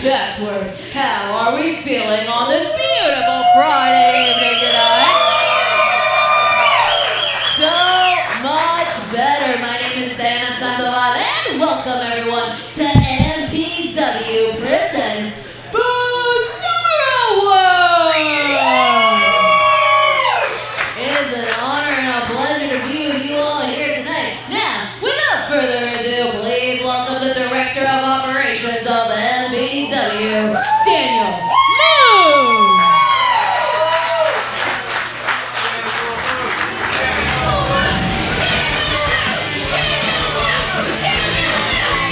Chatsworth. How are we feeling on this beautiful Friday evening tonight? So much better. My name is Diana Sandoval, and welcome everyone to MPW presents Bizarro World. It is an honor and a pleasure to be with you all here tonight. Now, without further ado, please welcome the Director of Operations of MPW, Daniel Moon.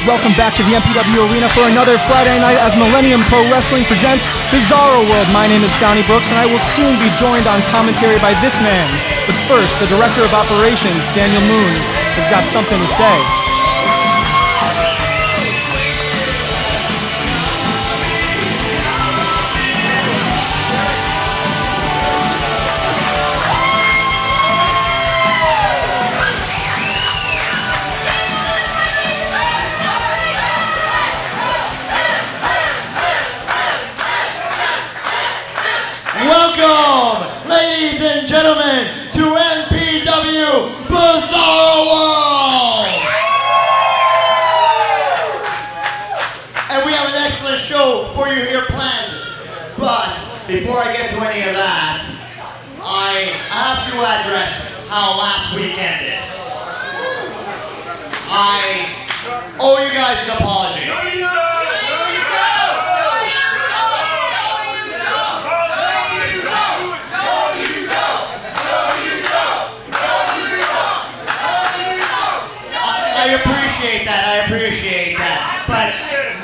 Welcome back to the MPW Arena for another Friday night as Millennium Pro Wrestling presents Bizarro World. My name is Donnie Brooks, and I will soon be joined on commentary by this man. But first, the Director of Operations, Daniel Moon, has got something to say. Welcome, ladies and gentlemen, to MPW Bizarro World! And we have an excellent show for you here planned. But before I get to any of that, I have to address how last week ended. I owe you guys an apology. I appreciate that. But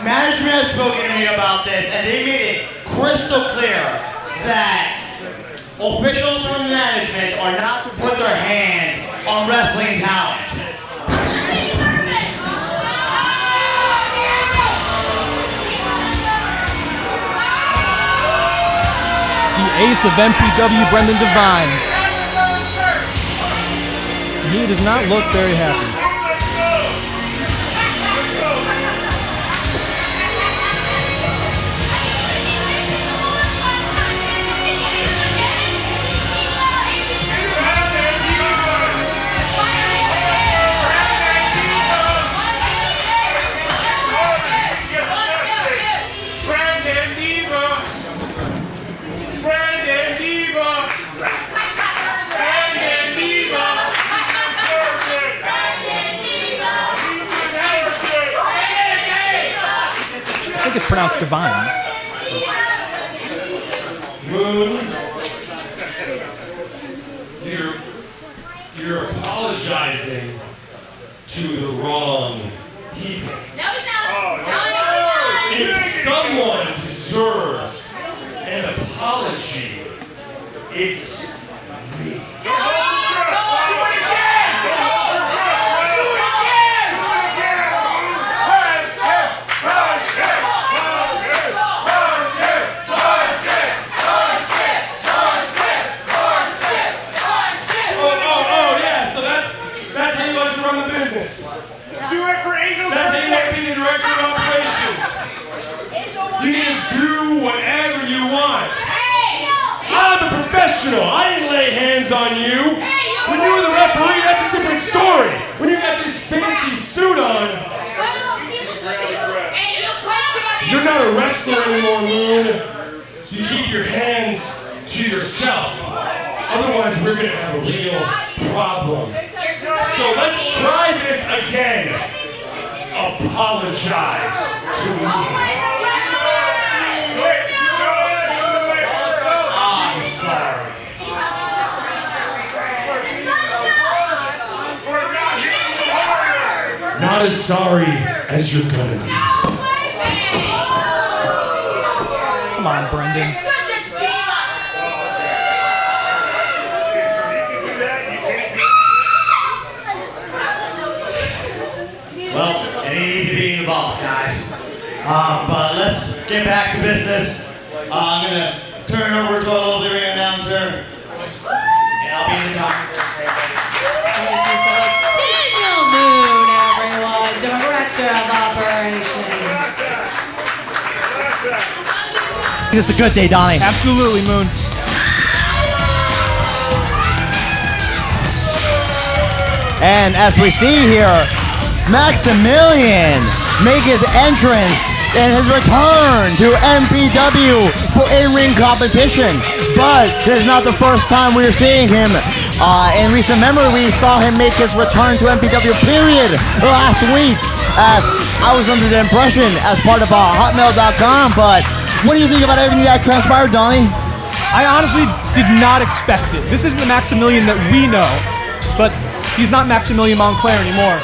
management has spoken to me about this, and they made it crystal clear that officials from management are not to put their hands on wrestling talent. The ace of MPW, Brendan Devine. He does not look very happy. I think it's pronounced divine. Moon, you're apologizing to the wrong people. No, he's not. If someone deserves an apology, it's me. That's how you want to be the Director of Operations. You can just do whatever you want. I'm a professional. I didn't lay hands on you. When you were the referee, that's a different story. When you got this fancy suit on, you're not a wrestler anymore, Moon. You keep your hands to yourself. Otherwise, we're going to have a real problem. So let's try this again. Apologize to me. I'm sorry. Not as sorry as you're gonna be. Come on, Brendan. Well, it ain't easy being the boss, guys. But let's get back to business. I'm gonna turn it over to our lovely ring announcer, and I'll be in the car. Thank you so much. Daniel Moon, everyone, Director of Operations. it's a good day, Donnie. Absolutely, Moon. And as we see here, Maxillion make his entrance and his return to MPW for in-ring competition. But this is not the first time we're seeing him. In recent memory, we saw him make his return to MPW period last week. As I was under the impression as part of hotmail.com, but what do you think about everything that transpired, Donnie? I honestly did not expect it. This isn't the Maxillion that we know, but he's not Maxillion Montclair anymore.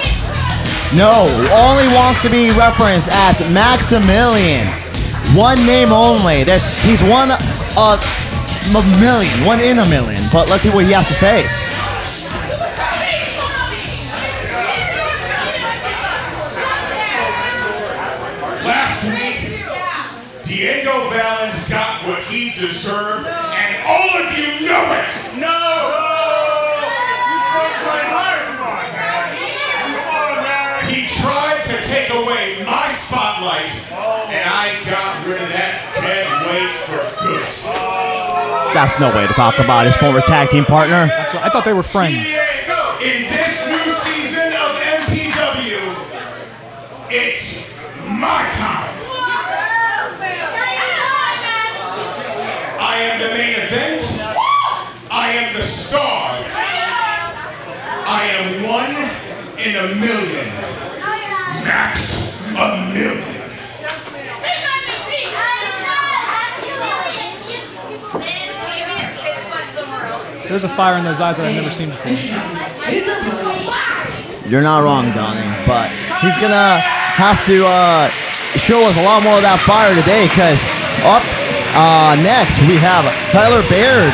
No, only wants to be referenced as Maxillion. One name only. He's one of a million, one in a million. But let's see what he has to say. Last week, Diego Valens got what he deserved, and all of you know it. He tried to take away my spotlight, and I got rid of that dead weight for good. That's no way to talk about his former tag team partner. That's what, I thought they were friends. In this new season of MPW, it's my time. I am the main event. I am the star. I am one in a million. Maxillion. There's a fire in those eyes that I've never seen before. You're not wrong, Donnie, but he's gonna have to show us a lot more of that fire today, because up next we have Tyler Baird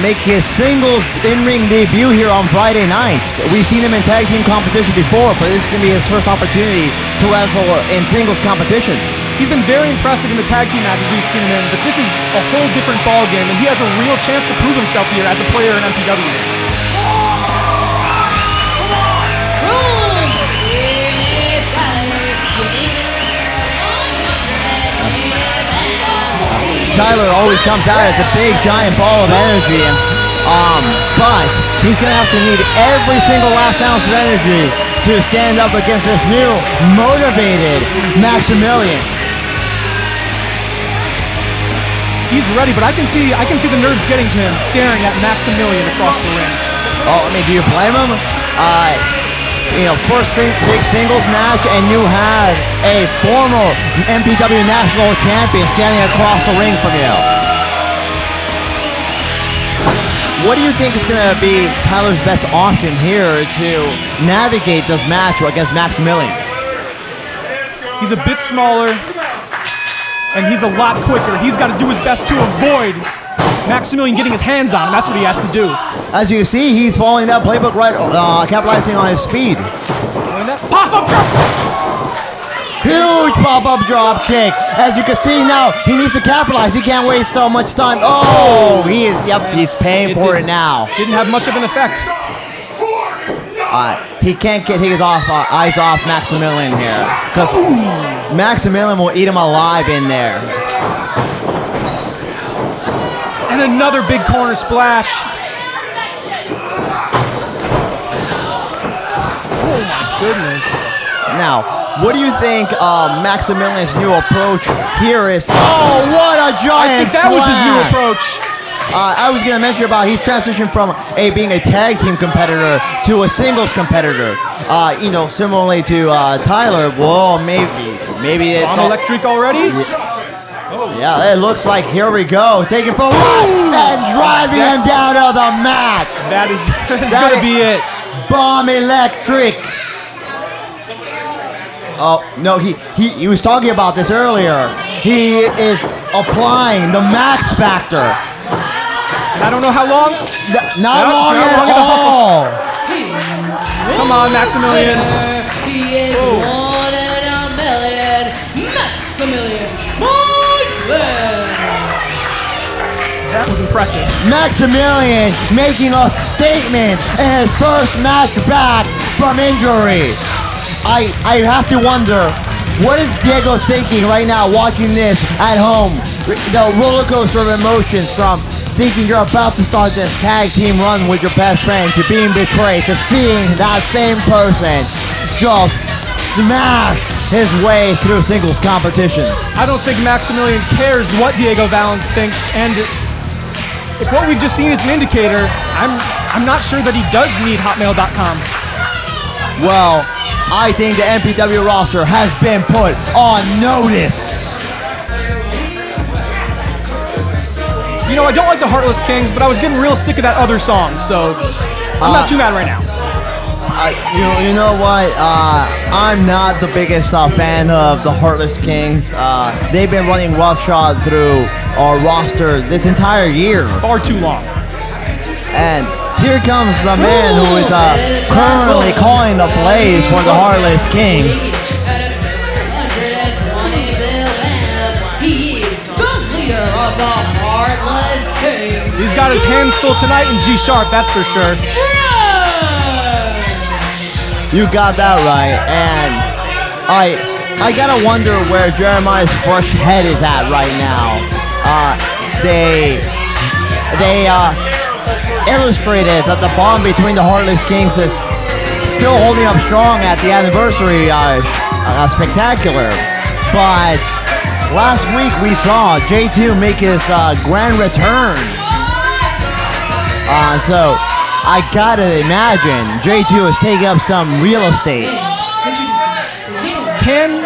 make his singles in-ring debut here on Friday nights. We've seen him in tag team competition before, but this is gonna be his first opportunity to wrestle in singles competition. He's been very impressive in the tag team matches we've seen him in, but this is a whole different ballgame, and he has a real chance to prove himself here as a player in MPW. Tyler always comes out as a big giant ball of energy, and but he's gonna have to need every single last ounce of energy to stand up against this new motivated Maxillion. He's ready, but I can see the nerves getting to him, staring at Maxillion across the ring. Oh, I mean, do you blame him? First big singles match, and you had a former MPW national champion standing across the ring from you. What do you think is going to be Tyler's best option here to navigate this match against Maxillion? He's a bit smaller, and he's a lot quicker. He's got to do his best to avoid Maxillion getting his hands on him. That's what he has to do. As you see, he's following that playbook right, capitalizing on his speed. Pop-up drop! Huge pop-up drop kick. As you can see now, he needs to capitalize. He can't waste so much time. Oh, he's paying for it now. Didn't have much of an effect. He can't get his eyes off Maxillion here, because Maxillion will eat him alive in there. And another big corner splash. Oh my goodness. Now, what do you think Maximillion's new approach here is? Oh, what a giant I think that was his new slam. approach. I was going to mention about he's transitioned from being a tag team competitor to a singles competitor. Similarly to Tyler. Whoa, maybe it's electric already. Yeah, it looks like here we go. Taking for and driving him down to the mat. That's gonna be it. Bomb electric. Oh no, he was talking about this earlier. He is applying the max factor. And I don't know how long. Not long at all. Come on, Maxillion. He is one in a million. Maxillion. That was impressive. Maxillion making a statement in his first match back from injury. I have to wonder, what is Diego thinking right now watching this at home? the roller coaster of emotions from thinking you're about to start this tag team run with your best friend to being betrayed to seeing that same person just smash his way through singles competition. I don't think Maximilian cares what Diego Valens thinks, and if what we've just seen is an indicator, I'm not sure that he does need Hotmail.com. Well, I think the MPW roster has been put on notice. You know, I don't like the Heartless Kings, but I was getting real sick of that other song, so I'm not too mad right now. You know what? I'm not the biggest fan of the Heartless Kings. They've been running roughshod through our roster this entire year. Far too long. And here comes the man who is currently calling the plays for the Heartless Kings. He is the leader of the Heartless Kings. He's got his hands full tonight in G-Sharpe, that's for sure. You got that right, and I gotta wonder where Jeremiah's fresh head is at right now. They illustrated that the bond between the Heartless Kings is still holding up strong at the anniversary spectacular, but last week we saw J2 make his grand return. So I gotta imagine J2 is taking up some real estate. Can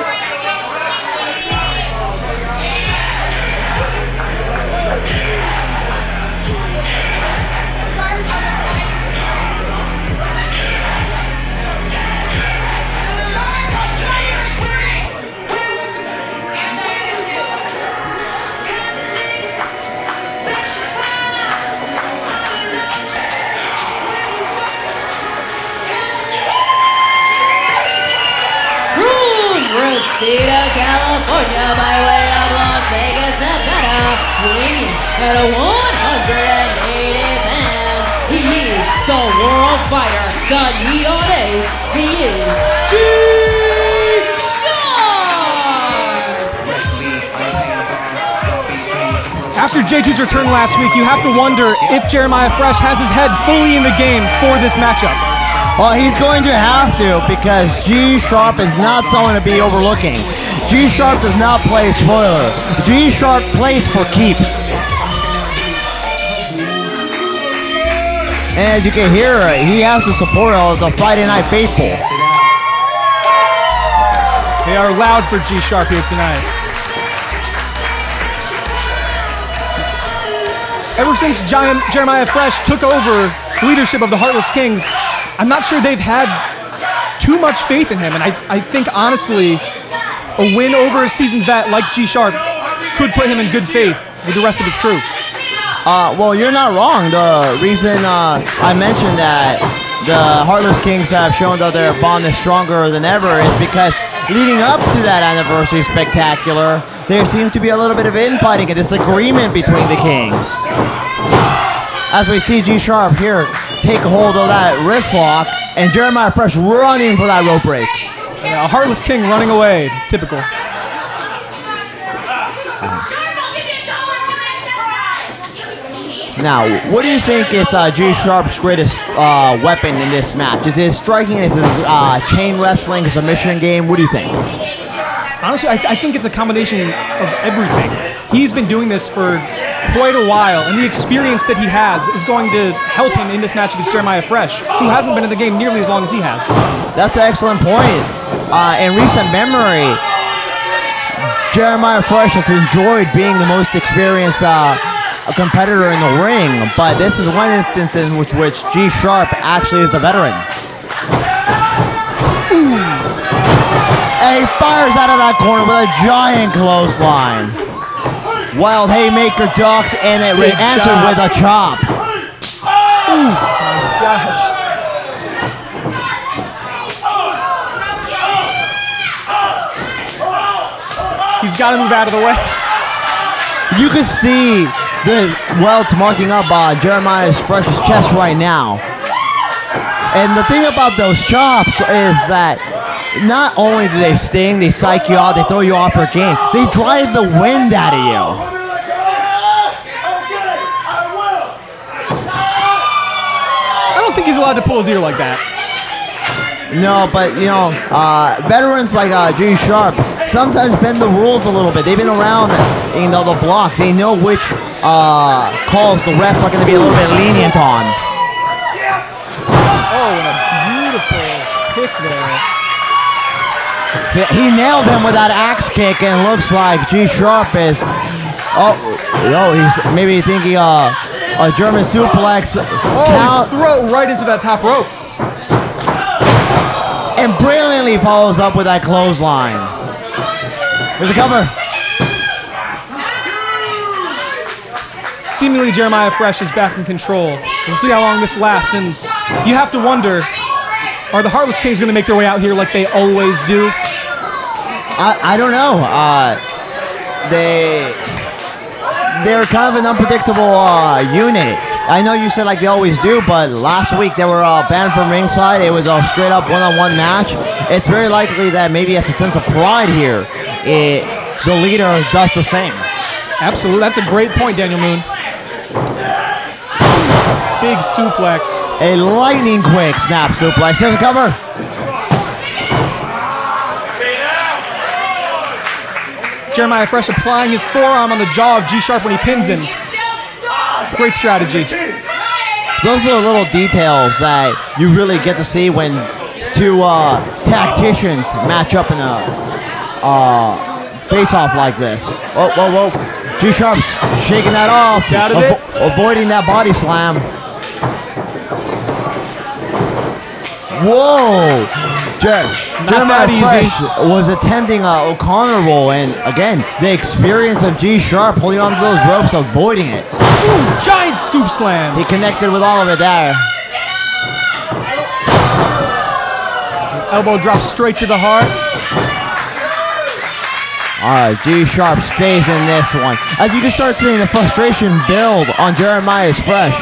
Reseda, California, by way of Las Vegas, Nevada, weighing at 180 pounds. He is the world fighter, the neon ace. He is G-Sharpe. after J2's return last week, you have to wonder if Jeremiah Fresh has his head fully in the game for this matchup. Well, he's going to have to, because G-Sharpe is not someone to be overlooking. G-Sharpe does not play spoiler. G-Sharpe plays for keeps. And as you can hear, he has the support of the Friday Night Faithful. They are loud for G-Sharpe here tonight. Ever since Jeremiah Fresh took over leadership of the Heartless Kings, I'm not sure they've had too much faith in him, and I think, honestly, a win over a seasoned vet like G-Sharpe could put him in good faith with the rest of his crew. Well, you're not wrong. The reason I mentioned that the Heartless Kings have shown that their bond is stronger than ever is because leading up to that anniversary spectacular, there seems to be a little bit of infighting and disagreement between the Kings. As we see G-Sharpe here take hold of that wrist lock, and Jeremiah Fresh running for that rope break. Yeah, a Heartless King running away, typical. Now, what do you think is G-Sharpe's greatest weapon in this match? Is it his striking? Is it his chain wrestling, his submission game? What do you think? Honestly, I think it's a combination of everything. He's been doing this for quite a while, and the experience that he has is going to help him in this match against Jeremiah Fresh, who hasn't been in the game nearly as long as he has. That's an excellent point. In recent memory, Jeremiah Fresh has enjoyed being the most experienced competitor in the ring, but this is one instance in which G-Sharpe actually is the veteran. Ooh. And he fires out of that corner with a giant clothesline. Wild haymaker ducked, and it answered with a chop. Oh my gosh. He's got to move out of the way. You can see the welts marking up Jeremiah Fresh's chest right now. And the thing about those chops is that not only do they sting, they psych you out, they throw you off your game, they drive the wind out of you. think he's allowed to pull his ear like that. No, but veterans like G-Sharpe sometimes bend the rules a little bit. They've been around, the block. They know which calls the refs are going to be a little bit lenient on. Oh, and a beautiful kick there. He nailed him with that axe kick, and looks like G-Sharpe is. He's maybe thinking a German suplex. His throat right into that top rope. And brilliantly follows up with that clothesline. Here's a cover. Seemingly Jeremiah Fresh is back in control. We'll see how long this lasts, and you have to wonder, are the Heartless Kings going to make their way out here like they always do? I don't know. They're kind of an unpredictable unit. I know you said like they always do, but last week they were banned from ringside. It was a straight up one-on-one match. It's very likely that maybe as a sense of pride here, the leader does the same. Absolutely. That's a great point, Daniel Moon. Big suplex. A lightning quick snap suplex. Here's a cover. Jeremiah Fresh applying his forearm on the jaw of G-Sharpe when he pins him. Great strategy. Those are the little details that you really get to see when two tacticians match up in a face-off like this. Whoa. G-Sharpe's shaking that off, avoiding that body slam. Whoa! Jeremiah Fresh was attempting an O'Connor roll, and again, the experience of G-Sharpe holding on to those ropes, avoiding it. Ooh, giant scoop slam. He connected with all of it there. Elbow drop straight to the heart. All right, G-Sharpe stays in this one. As you can start seeing the frustration build on Jeremiah Fresh,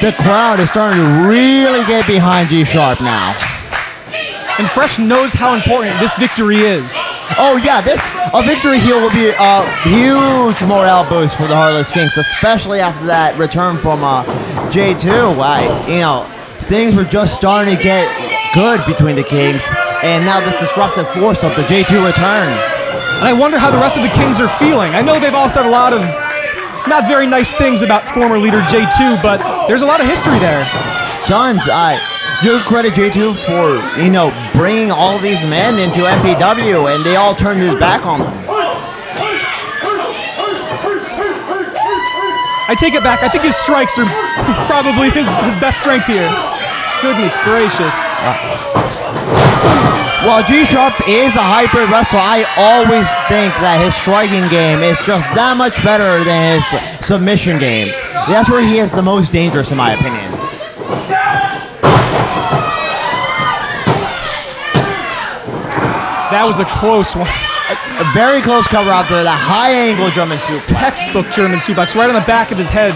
the crowd is starting to really get behind G-Sharpe now. And Fresh knows how important this victory is. Oh yeah, a victory here will be a huge morale boost for the Heartless Kings, especially after that return from J2. Things were just starting to get good between the Kings, and now this disruptive force of the J2 return. And I wonder how the rest of the Kings are feeling. I know they've all said a lot of not very nice things about former leader J2, but there's a lot of history there. Tons. You credit J2 for, bringing all of these men into MPW, and they all turned his back on them. I take it back. I think his strikes are probably his best strength here. Goodness gracious. While G-Sharpe is a hybrid wrestler, I always think that his striking game is just that much better than his submission game. That's where he is the most dangerous, in my opinion. That was a close one. A very close cover out there. That high angle German suplex. Textbook German suplex right on the back of his head.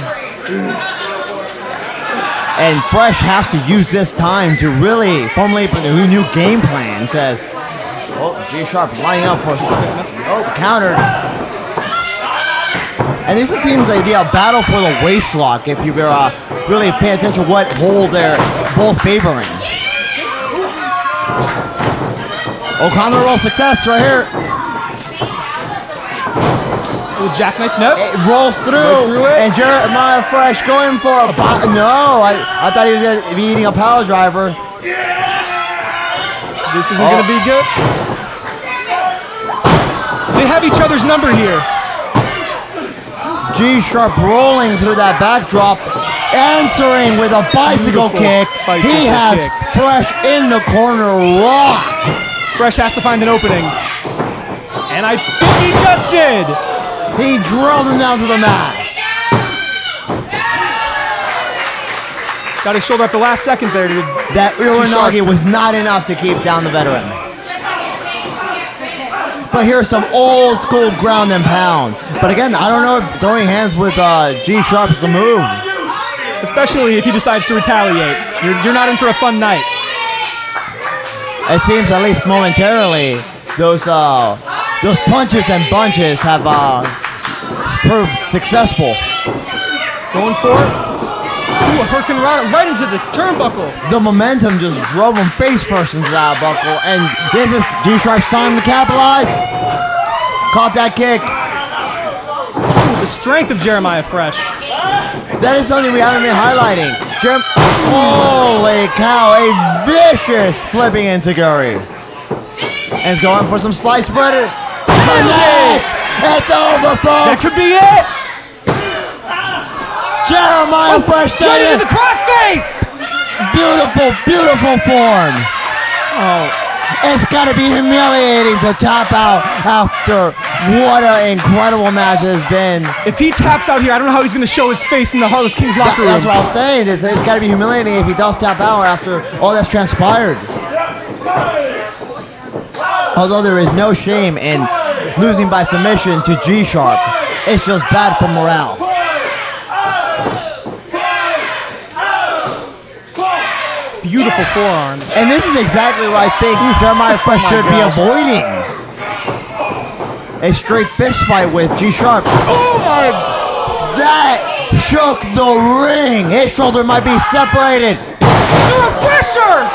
And Fresh has to use this time to really formulate a new game plan, because G-Sharpe lining up for countered. And this seems like be a battle for the waist lock if you really pay attention to what hold they're both favoring. O'Connor roll success right here. Little jackknife, nope. It rolls through, and Jeremiah Fresh going for a no. I thought he was going to be eating a power driver. This isn't going to be good. They have each other's number here. G-Sharpe rolling through that backdrop, answering with a bicycle kick. He has Fresh in the corner rock. Fresh has to find an opening. And I think he just did. He drilled him down to the mat. Got his shoulder up the last second there. That Uranagi was not enough to keep down the veteran. But here's some old school ground and pound. But again, I don't know if throwing hands with G-Sharpe's the move. Especially if he decides to retaliate. You're not in for a fun night. It seems, at least momentarily, those punches and bunches have proved successful. Going for it. Ooh, a Hurricane right into the turnbuckle. The momentum just drove him face first into that buckle, and this is G-Sharpe's time to capitalize. Caught that kick. Ooh, the strength of Jeremiah Fresh. That is something we haven't been highlighting. Holy cow, a vicious flipping enziguri. And it's going for some slice spreader. It's over, folks. That could be it. Jeremiah Fresh Right into the crossface. Beautiful, beautiful form. Oh, It's got to be humiliating to tap out after what an incredible match it has been. if he taps out here, I don't know how he's going to show his face in the Heartless Kings locker room. That's what I was saying. It's got to be humiliating if he does tap out after all that's transpired. Although there is no shame in losing by submission to G-Sharpe, it's just bad for morale. Beautiful forearms. And this is exactly what I think Jeremiah Fresh should be avoiding. A straight fist fight with G-Sharpe. Oh my! That shook the ring. His shoulder might be separated. The refresher!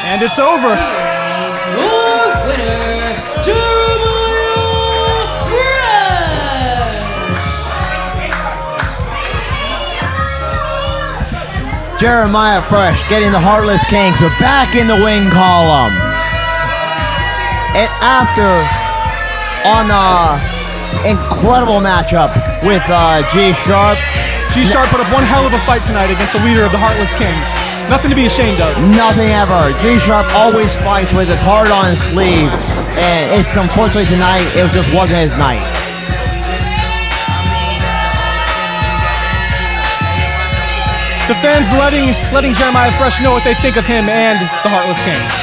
And it's over. Here's your winner, Jeremiah Fresh. Jeremiah Fresh getting the Heartless Kings back in the win column. And after on an incredible matchup with G-Sharpe. G-Sharpe put up one hell of a fight tonight against the leader of the Heartless Kings. Nothing to be ashamed of. Nothing ever. G-Sharpe always fights with his heart on his sleeve. And it's unfortunately tonight, it just wasn't his night. The fans letting Jeremiah Fresh know what they think of him and the Heartless Kings.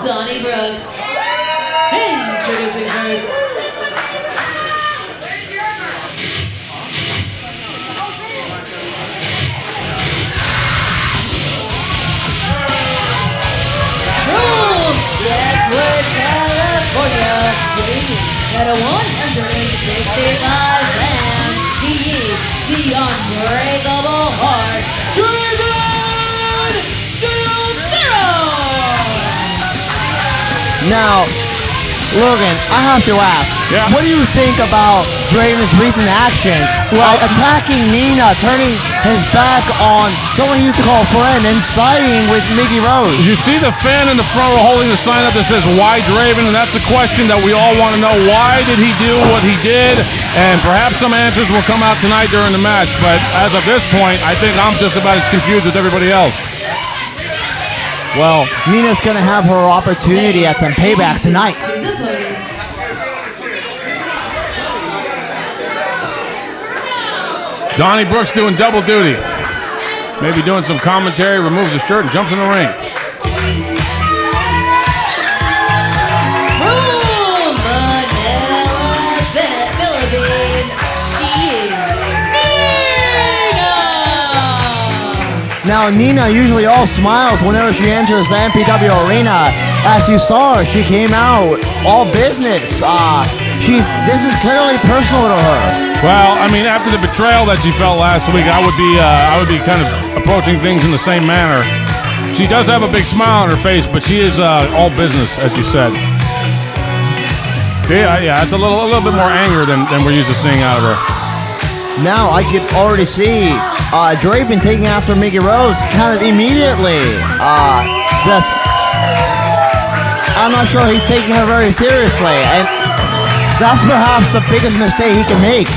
Donnie Brooks. Introducing first. From Chatsworth, California, weighing at 165 pounds, he is the unbreakable heart, Draven Silvero! Now, Logan, I have to ask, what do you think about Draven's recent actions? Attacking Nina, turning his back on someone he used to call a friend, and siding with Mickey Rose. You see the fan in the front row holding the sign up that says, "Why Draven?" And that's the question that we all want to know. Why did he do what he did? And perhaps some answers will come out tonight during the match. But as of this point, I think I'm just about as confused as everybody else. Well, Nina's going to have her opportunity at some payback tonight. His opponent. Donnie Brooks doing double duty. Maybe doing some commentary, removes his shirt and jumps in the ring. From Manila, Philippines, she is Nina! Now, Nina usually all smiles whenever she enters the MPW arena. As you saw her, she came out all business. This is clearly personal to her. Well, I mean, after the betrayal that she felt last week, I would be kind of approaching things in the same manner. She does have a big smile on her face, but she is all business, as you said. Yeah, it's a little bit more anger than we're used to seeing out of her. Now I could already see Draven taking after Mickey Rose kind of immediately. I'm not sure he's taking her very seriously, and that's perhaps the biggest mistake he can make.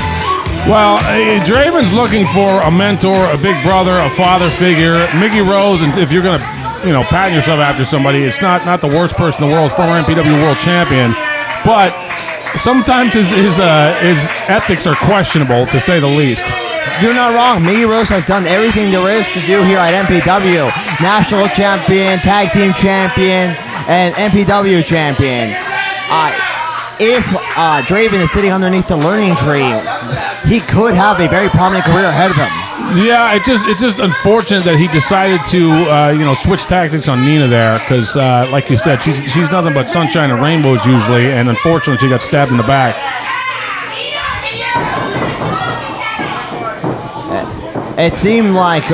Well, Draven's looking for a mentor, a big brother, a father figure. Mickey Rose, and if you're gonna, pattern yourself after somebody, it's not the worst person in the world. He's former MPW world champion, but sometimes his ethics are questionable, to say the least. You're not wrong. Mickey Rose has done everything there is to do here at MPW. National champion, tag team champion, and MPW champion. If Draven is sitting underneath the learning tree, he could have a very prominent career ahead of him. Yeah, it's just unfortunate that he decided to switch tactics on Nina there because, like you said, she's nothing but sunshine and rainbows usually, and unfortunately she got stabbed in the back. It seemed like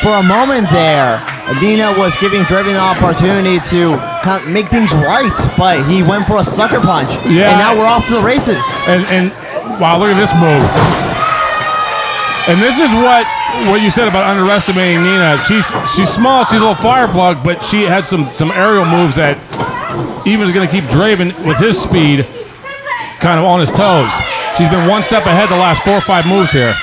for a moment there, Nina was giving Draven an opportunity to kind of make things right, but he went for a sucker punch. Yeah. And now we're off to the races. And wow, look at this move. And this is what you said about underestimating Nina. She's small, she's a little fire plug, but she had some aerial moves that even is going to keep Draven with his speed kind of on his toes. She's been one step ahead the last 4 or 5 moves here.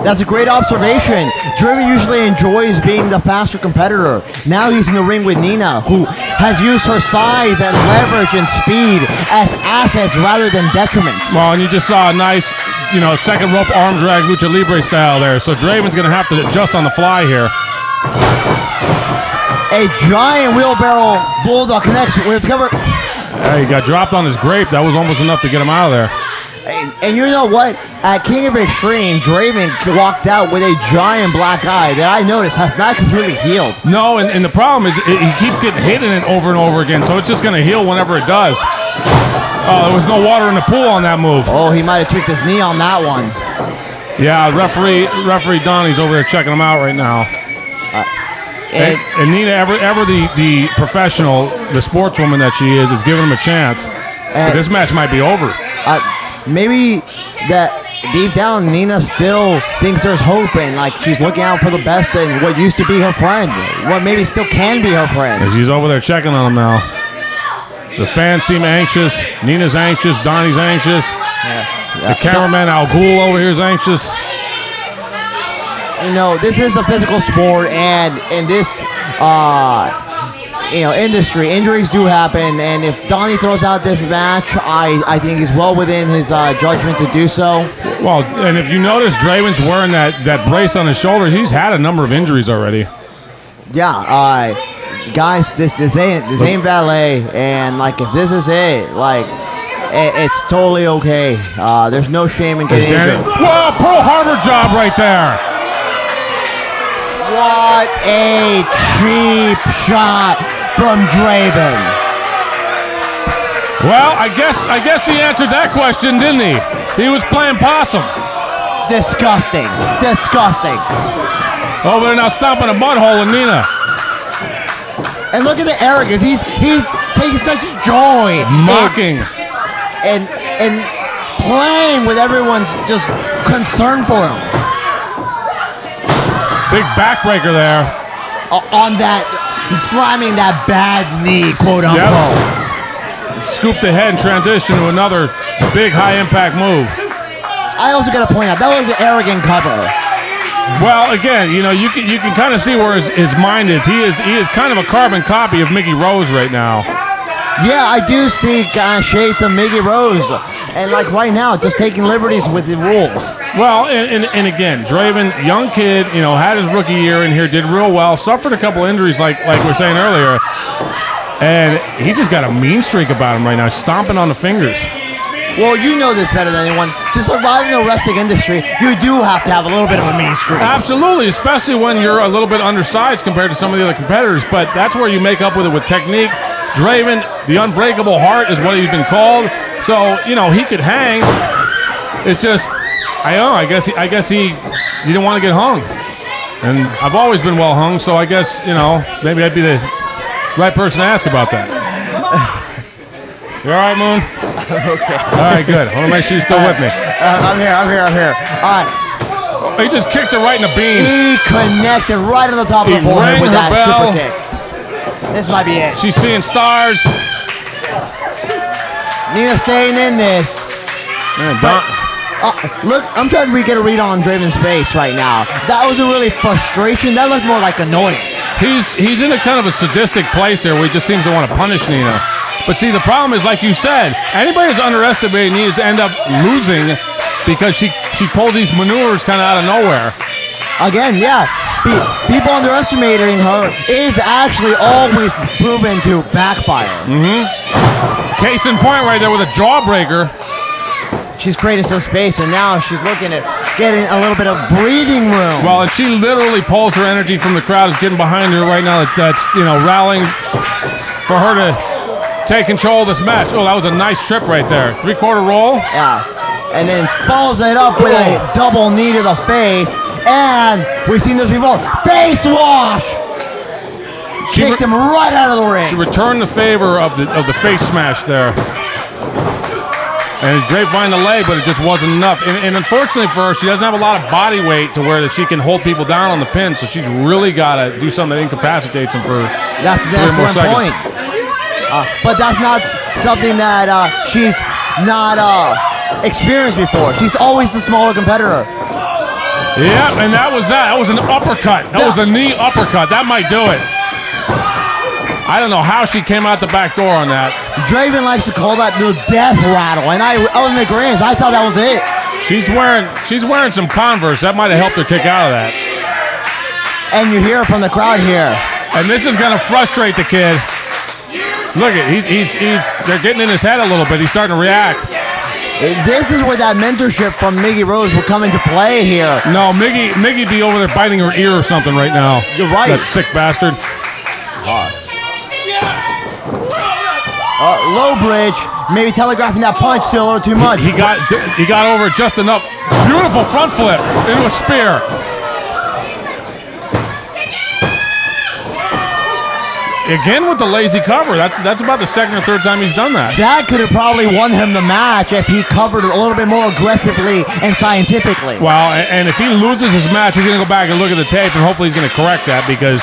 That's a great observation. Draven usually enjoys being the faster competitor. Now he's in the ring with Nina, who has used her size and leverage and speed as assets rather than detriments. Well, and you just saw a nice, second rope arm drag lucha libre style there. So Draven's going to have to adjust on the fly here. A giant wheelbarrow bulldog connects where it's covered. He got dropped on his grape. That was almost enough to get him out of there. And you know what? At King of Extreme, Draven walked out with a giant black eye that I noticed has not completely healed. No, and the problem is he keeps getting hit in it over and over again, so it's just going to heal whenever it does. Oh, there was no water in the pool on that move. Oh, he might have tweaked his knee on that one. Yeah, referee Donnie's over there checking him out right now. And Nina, ever the professional, the sportswoman that she is giving him a chance. But this match might be over. Maybe that deep down, Nina still thinks there's hope and like she's looking out for the best in what used to be her friend, what maybe still can be her friend. And she's over there checking on him now. The fans seem anxious. Nina's anxious. Donnie's anxious. Yeah. The cameraman Al Ghul over here is anxious. This is a physical sport, and in this industry, injuries do happen, and if Donnie throws out this match, I think he's well within his judgment to do so. Well, and if you notice, Draven's wearing that brace on his shoulder. He's had a number of injuries already. Yeah, guys, this ain't ballet, and like if this is it, like it's totally okay. There's no shame in getting injured. Whoa, Pearl Harbor job right there. What a cheap shot from Draven. Well, I guess he answered that question, didn't he? He was playing possum. Disgusting. Oh, they're now stomping a mud hole in Nina. And look at the arrogance. He's taking such joy. Mocking. And playing with everyone's just concern for him. Big backbreaker there. On that, slamming that bad knee, quote unquote. Yep. Scooped the head and transitioned to another big high impact move. I also got to point out, that was an arrogant cover. Well, again, you can kind of see where his mind is. He is kind of a carbon copy of Mickey Rose right now. Yeah, I do see shades of Mickey Rose. And like right now, just taking liberties with the rules. Well, and again, Draven, young kid, had his rookie year in here, did real well, suffered a couple injuries like we were saying earlier. And he's just got a mean streak about him right now, stomping on the fingers. Well, you know this better than anyone. To survive in the wrestling industry, you do have to have a little bit of a mean streak. Absolutely, especially when you're a little bit undersized compared to some of the other competitors. But that's where you make up with it with technique. Draven, the unbreakable heart is what he's been called. So, he could hang. It's just, I don't know, I guess he didn't want to get hung. And I've always been well hung, so I guess, maybe I'd be the right person to ask about that. You all right, Moon? Okay. All right, good. I want to make sure you're still with me. I'm here. He just kicked her right in the bean. He connected right on the top of the forehead with that super kick. This might be it. She's seeing stars. Nina staying in this. Man, look, I'm trying to get a read on Draven's face right now. That wasn't really frustration. That looked more like annoyance. He's in a kind of a sadistic place here where he just seems to want to punish Nina. But see, the problem is, like you said, anybody who's underestimating Nina to end up losing because she pulls these maneuvers kind of out of nowhere. Again, yeah. People underestimating her is actually always proven to backfire. Mm-hmm. Case in point right there with a jawbreaker. She's creating some space, and now she's looking at getting a little bit of breathing room. Well, and she literally pulls her energy from the crowd. Is getting behind her right now. That's rallying for her to take control of this match. Oh, that was a nice trip right there. 3/4 roll. Yeah. And then follows it up with a double knee to the face. And we've seen this before. Face wash! Kicked him right out of the ring. She returned the favor of the face smash there. And it's grapevine the leg, but it just wasn't enough. And unfortunately for her, she doesn't have a lot of body weight to where that she can hold people down on the pin. So she's really got to do something that incapacitates them for That's an 3 more excellent seconds. point. But that's not something that she's not experienced before. She's always the smaller competitor. Yeah, and that was that. That was an uppercut. That was a knee uppercut. That might do it. I don't know how she came out the back door on that. Draven likes to call that the death rattle, and I was in agreement. I thought that was it. She's wearing some Converse. That might have helped her kick out of that. And you hear it from the crowd here. And this is gonna frustrate the kid. Look at they're getting in his head a little bit. He's starting to react. This is where that mentorship from Miggy Rose will come into play here. No, Miggy be over there biting her ear or something right now. You're right. That sick bastard. Low bridge, maybe telegraphing that punch still a little too much. He got over it just enough. Beautiful front flip into a spear. Again with the lazy cover. That's about the second or third time he's done that. That could have probably won him the match if he covered it a little bit more aggressively and scientifically. Well, and if he loses his match, he's going to go back and look at the tape, and hopefully he's going to correct that because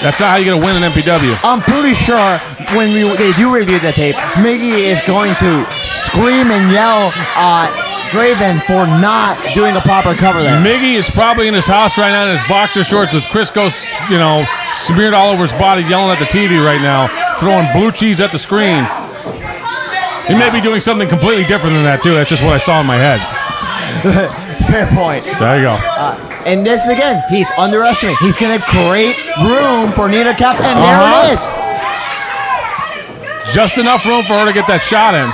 that's not how you're going to win an MPW. I'm pretty sure when they do review the tape, Miggy is going to scream and yell at Draven for not doing a proper cover there. Miggy is probably in his house right now in his boxer shorts with Crisco, smeared all over his body, yelling at the TV right now, throwing blue cheese at the screen. He may be doing something completely different than that, too. That's just what I saw in my head. Fair point. There you go. And this, again, he's underestimating. He's going to create room for Nina Cap, and there it is. Just enough room for her to get that shot in.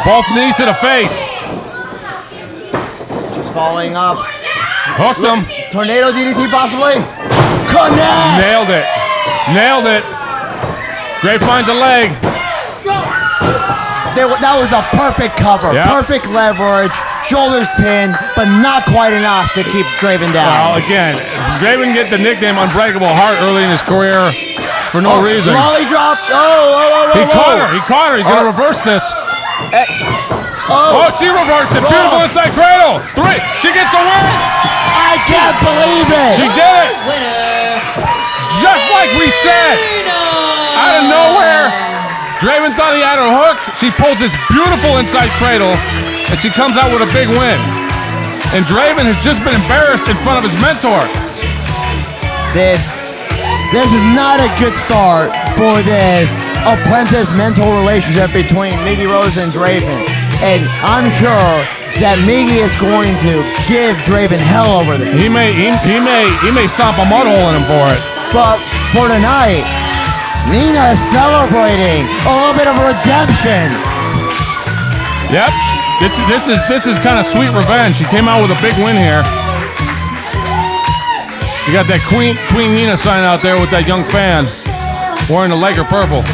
Both knees to the face. She's following up. Hooked him. Tornado DDT possibly. Connect! Nailed it. Grape finds a leg. That was a perfect cover. Yep. Perfect leverage. Shoulders pinned, but not quite enough to keep Draven down. Well, again, Draven get the nickname Unbreakable Heart early in his career for no reason. Lolly drop. He caught her. He's going to reverse this. She reversed it. Beautiful inside cradle. 3. She gets a win. I can't believe it. She did it. Winner. Just like we said. Out of nowhere. Draven thought he had her hooked. She pulls this beautiful inside cradle, and she comes out with a big win. And Draven has just been embarrassed in front of his mentor. This is not a good start for this apprentice mentor relationship between Miggy Rose and Draven. And I'm sure that Miggy is going to give Draven hell over this. He may stomp a mud hole in him for it. But for tonight, Nina is celebrating a little bit of redemption. Yep. This is kind of sweet revenge. She came out with a big win here. You got that Queen Nina sign out there with that young fan wearing the Laker purple.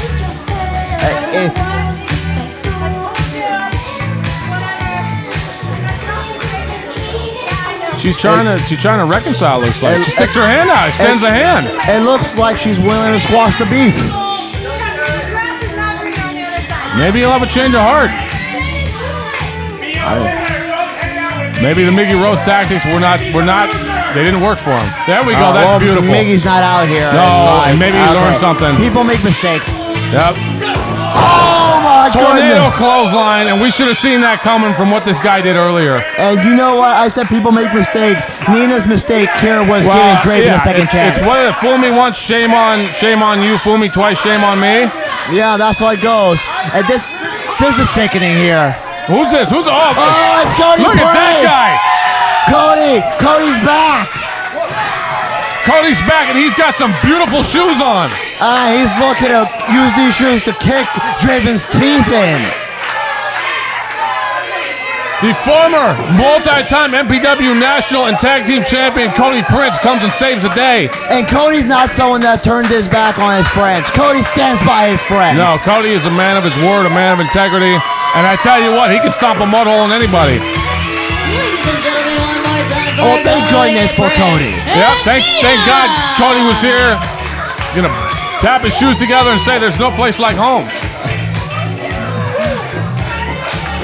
She's trying to reconcile. Looks like she sticks her hand out, extends a hand. It looks like she's willing to squash the beef. Maybe he'll have a change of heart. Maybe the Miggy Rose tactics were not. They didn't work for him. There we go. That's beautiful. Miggy's not out here. No, and maybe he learned something. People make mistakes. Yep. Oh my Tornado goodness! clothesline, and we should have seen that coming from what this guy did earlier. And you know what? I said people make mistakes. Nina's mistake here was giving Draven a second chance. It's what if fool me once, shame on you. Fool me twice, shame on me. Yeah, that's how it goes. And this is sickening here. Who's this? Who's it's Cody. Look at that guy. Cody's back. Cody's back, and he's got some beautiful shoes on. He's looking to use these shoes to kick Draven's teeth in. The former multi-time MPW National and Tag Team Champion Cody Prince comes and saves the day. And Cody's not someone that turned his back on his friends. Cody stands by his friends. No, Cody is a man of his word, a man of integrity. And I tell you what, he can stomp a mud hole in anybody. Ladies and gentlemen, one more time for Oh, thank goodness for Cody. Yep, thank God Cody was here. Gonna tap his shoes together and say there's no place like home.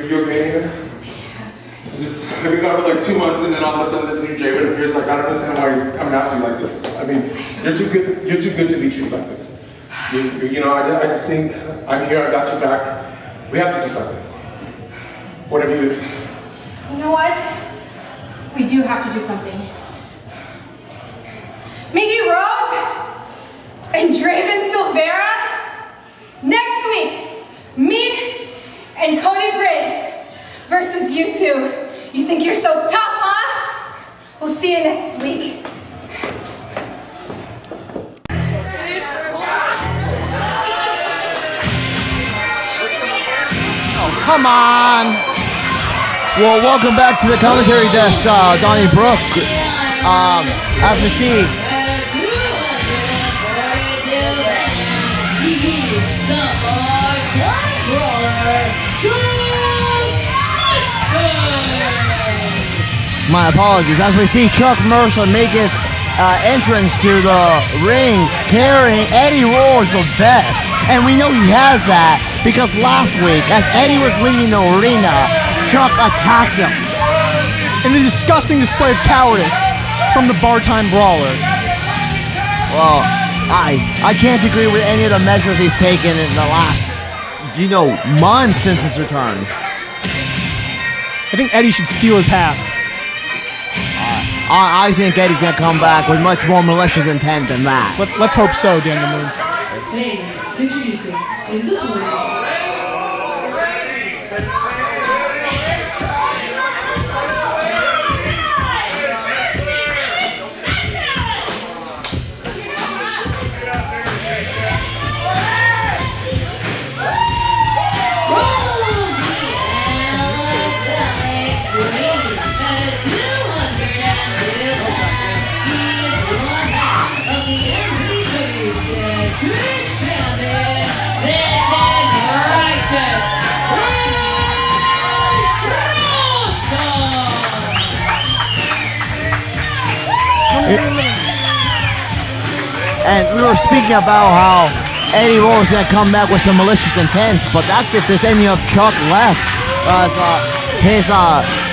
You okay? Just I've been gone for like 2 months, and then all of a sudden this new Draven appears. Like, I don't understand why he's coming after you like this. I mean, you're too good. You're too good to be treated like this. You know, I just think I'm here. I got your back. We have to do something. What have you? You know what? We do have to do something. Miggy Rose and Draven Silvera. Next week, me and Cody Prince versus you two. You think you're so tough, huh? We'll see you next week. Oh, come on. Well, welcome back to the commentary desk, Donnie Brooke. As we see, my apologies. As we see Chuck Mercer make his entrance to the ring carrying Eddie Roar's best. And we know he has that because last week, as Eddie was leaving the arena, Chuck attacked him. In a disgusting display of cowardice from the bar-time brawler. Well, I can't agree with any of the measures he's taken in the last, months since his return. I think Eddie should steal his hat. I think Eddie's gonna come back with much more malicious intent than that. Let's hope so, Daniel Moon. Hey, introducing his opponent. And we were speaking about how Eddie Roar's gonna come back with some malicious intent, but that's if there's any of Chuck left. His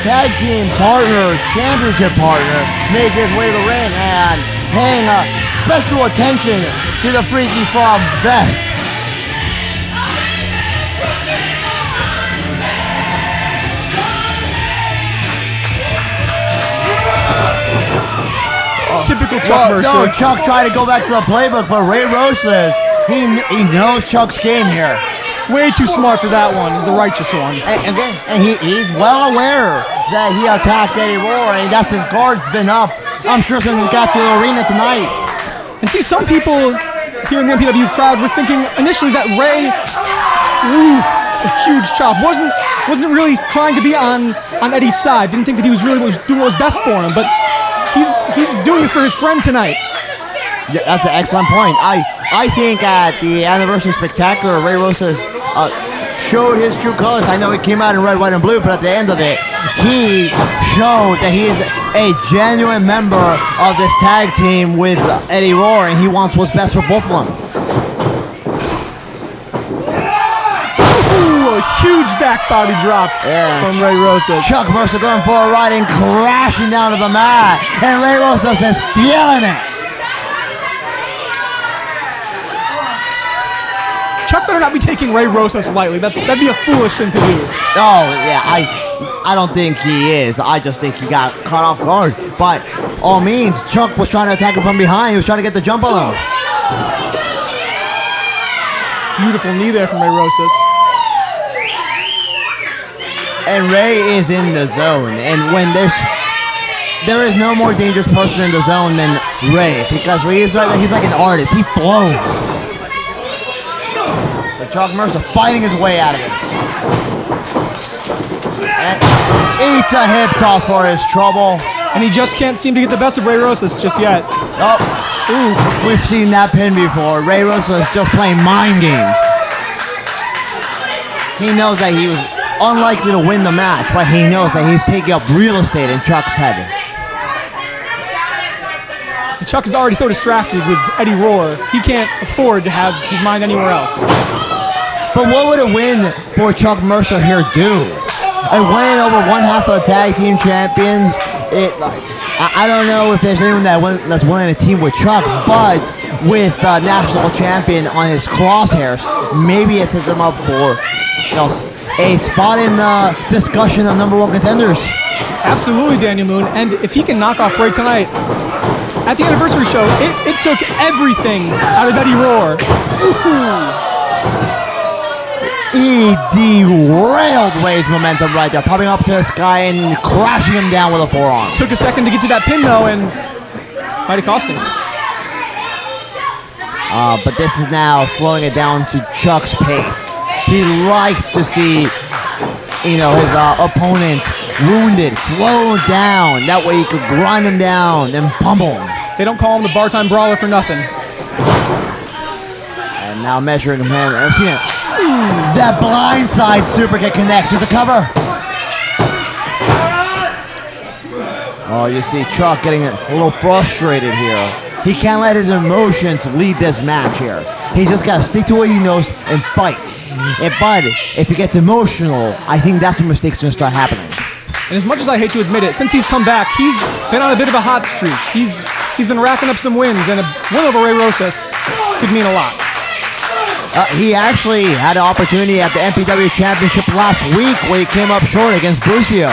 tag team partner, championship partner, made his way to the ring and paying special attention to the Freaky Frog's vest. Typical Chuck Mercer. No, Chuck tried to go back to the playbook, but Ray Rosas, he knows Chuck's game here. Way too smart for that one. He's the righteous one. And he's well aware that he attacked Eddie Roar, and that's his guard's been up. I'm sure since he got to the arena tonight. And see, some people here in the MPW crowd were thinking initially that Ray, a huge chop, wasn't really trying to be on Eddie's side. Didn't think that he was really doing what was best for him, but he's doing this for his friend tonight. Yeah, that's an excellent point. I think at the Anniversary Spectacular, Ray Rosas showed his true colors. I know he came out in red, white, and blue, but at the end of it, he showed that he is a genuine member of this tag team with Eddie Roar, and he wants what's best for both of them. Ooh, a huge back body drop from Ray Rosas. Chuck Mercer going for a ride and crashing down to the mat, and Ray Rosas is feeling it. Chuck better not be taking Ray Rosas lightly. That'd be a foolish thing to do. Oh, yeah, I don't think he is. I just think he got caught off guard. By all means, Chuck was trying to attack him from behind. He was trying to get the jump on him. Beautiful knee there from Ray Rosas. And Ray is in the zone. And when there is no more dangerous person in the zone than Ray, because Ray is he's like an artist. He flows. But Chuck Mercer fighting his way out of this. And eats a hip toss for his trouble. And he just can't seem to get the best of Ray Rosas just yet. Oh, we've seen that pin before. Ray Rosas is just playing mind games. He knows that he was unlikely to win the match, but he knows that he's taking up real estate in Chuck's head. Chuck is already so distracted with Eddie Rohr, he can't afford to have his mind anywhere else. But what would a win for Chuck Mercer here do? And winning over one half of the tag team champions, I don't know if there's anyone that's willing to team with Chuck, but with national champion on his crosshairs, maybe it sets him up for a spot in the discussion of #1 contenders. Absolutely, Daniel Moon. And if he can knock off Ray tonight, at the anniversary show, it took everything out of Eddie Rohr. He derailed Ray's momentum right there, popping up to this guy and crashing him down with a forearm. Took a second to get to that pin, though, and might have cost him. But this is now slowing it down to Chuck's pace. He likes to see, his opponent wounded, slowed down. That way he could grind him down and pummel him. They don't call him the bar-time brawler for nothing. And now measuring him. I've seen it. That blindside super kick connects with the cover. Oh, you see Chuck getting a little frustrated here. He can't let his emotions lead this match here. He's just got to stick to what he knows and fight. But if he gets emotional, I think that's when mistakes are going to start happening. And as much as I hate to admit it, since he's come back, he's been on a bit of a hot streak. He's been racking up some wins, and a win over Ray Rosas could mean a lot. He actually had an opportunity at the MPW Championship last week where he came up short against Busio.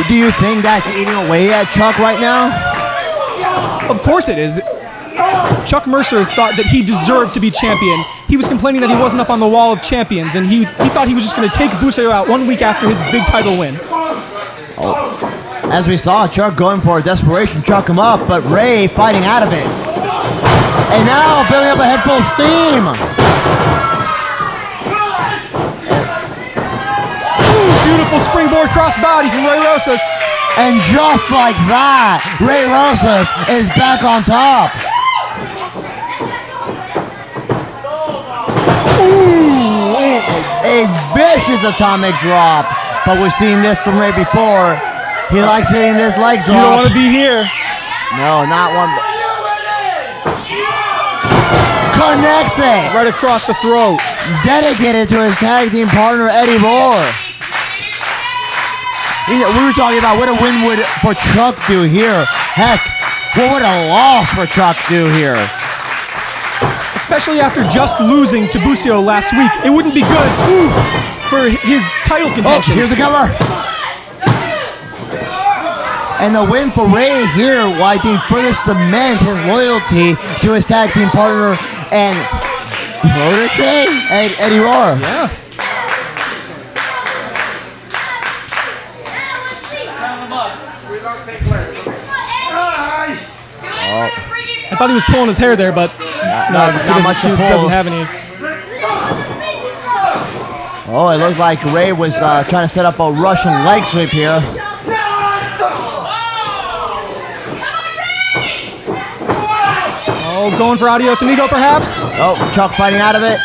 Do you think that's eating away at Chuck right now? Of course it is. Chuck Mercer thought that he deserved to be champion. He was complaining that he wasn't up on the wall of champions, and he thought he was just going to take Busio out 1 week after his big title win. As we saw, Chuck going for a desperation, chuck him up, but Ray fighting out of it. And now building up a head full of steam. Beautiful springboard crossbody from Ray Rosas. And just like that, Ray Rosas is back on top. Ooh, a vicious atomic drop. But we've seen this from Ray before. He likes hitting this leg drop. You don't want to be here. No, not one. Connects it. Right across the throat. Dedicated to his tag team partner, Eddie Rohr. We were talking about what a win would for Chuck do here. Heck, what would a loss for Chuck do here? Especially after just losing to Busio last week. It wouldn't be good for his title contention. Oh, here's the cover. And the win for Ray here will, I think, further cement his loyalty to his tag team partner and protege, Eddie Rohr. Yeah. I thought he was pulling his hair there, but not much to he pull. doesn't have any. Oh, it looked like Ray was trying to set up a Russian leg sweep here. Oh, going for Adios Amigo, perhaps? Oh, Chuck fighting out of it.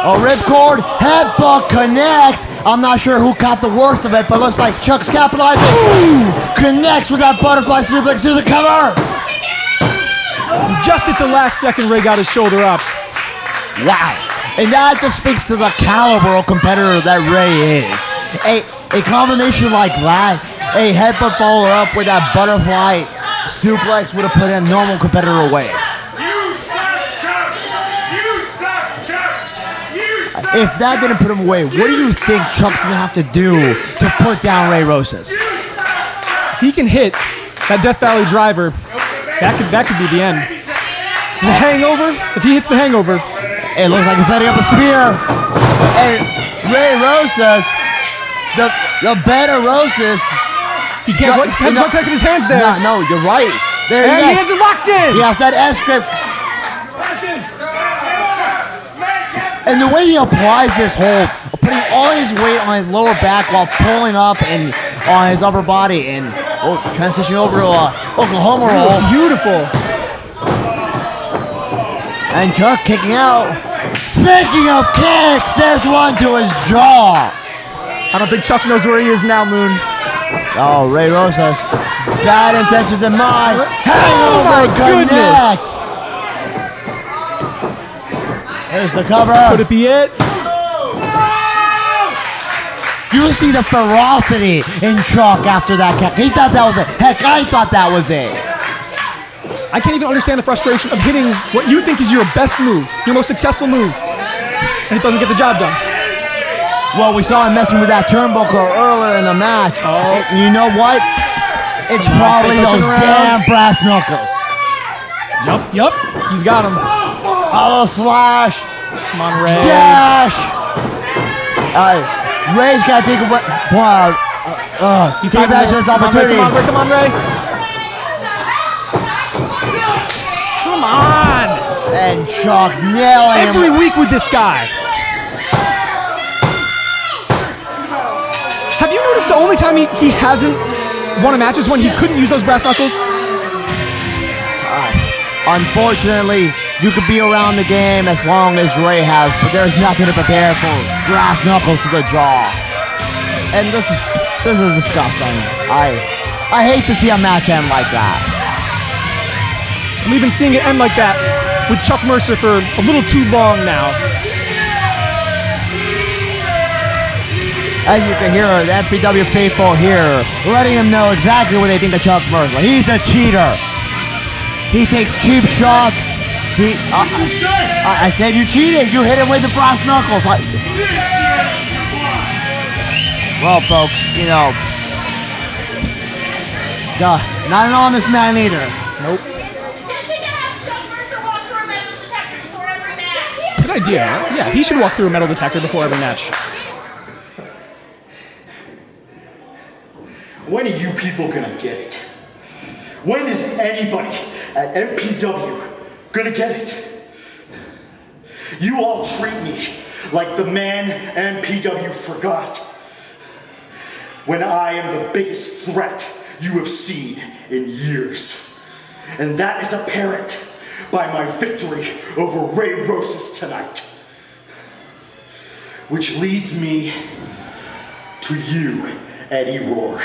Oh, ripcord, headbutt connects. I'm not sure who caught the worst of it, but looks like Chuck's capitalizing. Ooh, connects with that butterfly suplex. Here's a cover. Just at the last second, Ray got his shoulder up. Wow. And that just speaks to the caliber of competitor that Ray is. A combination like that, a headbutt follow up with that butterfly suplex would have put a normal competitor away. If that didn't put him away, what do you think Chuck's gonna have to do to put down Ray Rosas? If he can hit that Death Valley driver, that could be the end. The hangover, if he hits the hangover. It looks like he's setting up a spear. And Ray Rosas, the better Rosas. He can't, he has one crack in his hands there. No, you're right. There and he hasn't locked in. He has that S-grip. And the way he applies this hold, putting all his weight on his lower back while pulling up and on his upper body, and transition over to Oklahoma roll. Beautiful. And Chuck kicking out. Speaking of kicks, there's one to his jaw. I don't think Chuck knows where he is now, Moon. Oh, Ray Rosas. Bad intentions in mind. Oh my goodness. There's the cover. Could it be it? You see the ferocity in Chuck after that kick. He thought that was it. Heck, I thought that was it. I can't even understand the frustration of hitting what you think is your best move, your most successful move, and it doesn't get the job done. Well, we saw him messing with that turnbuckle earlier in the match. Oh. And you know what? It's probably those damn brass knuckles. Yup. He's got him. Hollow slash. Come on, Ray. Dash. Ray's got to take a He's take advantage of this opportunity. Come on, Ray. Come on. And Chuck nailing him. Every week with this guy. Have you noticed the only time he hasn't won a match is when he couldn't use those brass knuckles? Unfortunately, you could be around the game as long as Ray has, but there's nothing to prepare for brass knuckles to the jaw. And this is disgusting. I hate to see a match end like that. And we've been seeing it end like that with Chuck Mercer for a little too long now. As you can hear, the MPW faithful here letting him know exactly what they think of Chuck Mercer. He's a cheater. He takes cheap shots. I said you cheated. You hit him with the brass knuckles. Well, folks, you know, not an honest man either. Nope. Good idea. Huh? Yeah, he should walk through a metal detector before every match. When are you people gonna get it? When is anybody at MPW gonna get it? You all treat me like the man MPW forgot, when I am the biggest threat you have seen in years. And that is apparent by my victory over Ray Rosas tonight. Which leads me to you, Eddie Roar.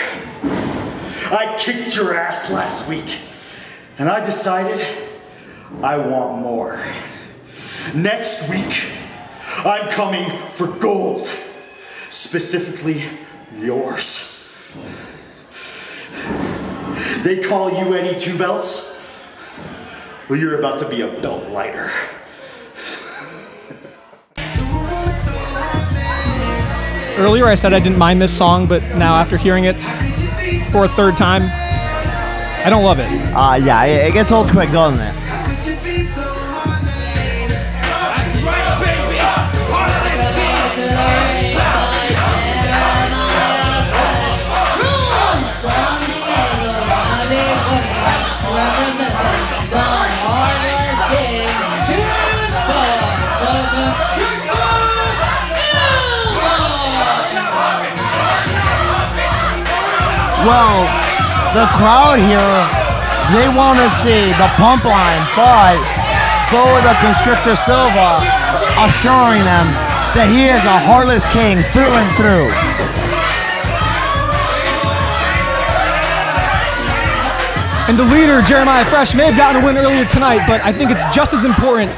I kicked your ass last week, and I decided I want more. Next week, I'm coming for gold, specifically yours. They call you Eddie Two Belts? Well, you're about to be a belt lighter. Earlier I said I didn't mind this song, but now after hearing it for a third time, I don't love it. Yeah, it gets old quick, doesn't it? Well, the crowd here, they want to see the pump line, but Boa the Constrictor Silva assuring them that he is a heartless king through and through. And the leader, Jeremiah Fresh, may have gotten a win earlier tonight, but I think it's just as important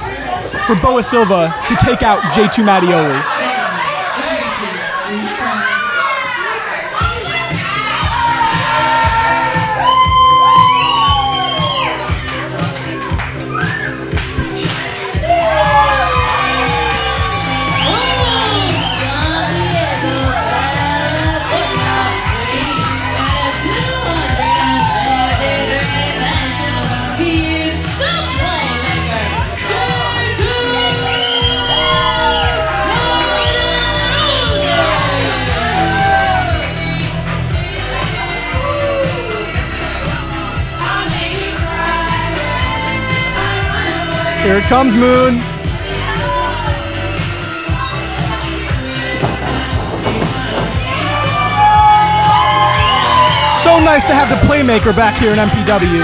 for Boa Silva to take out J2 Mattioli. Here it comes, Moon. So nice to have the playmaker back here in MPW.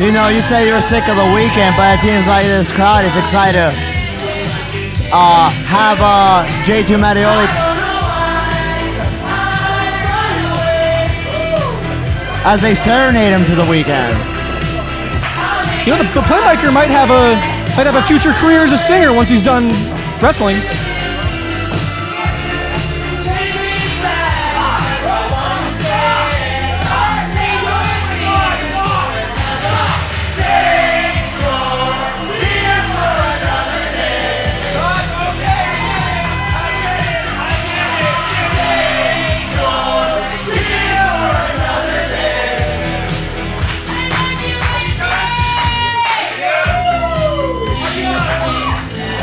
You know, you say you're sick of the weekend, but it seems like this crowd is excited to have J2 Mattioli as they serenade him to the weekend. You know, the playmaker might have a future career as a singer once he's done wrestling.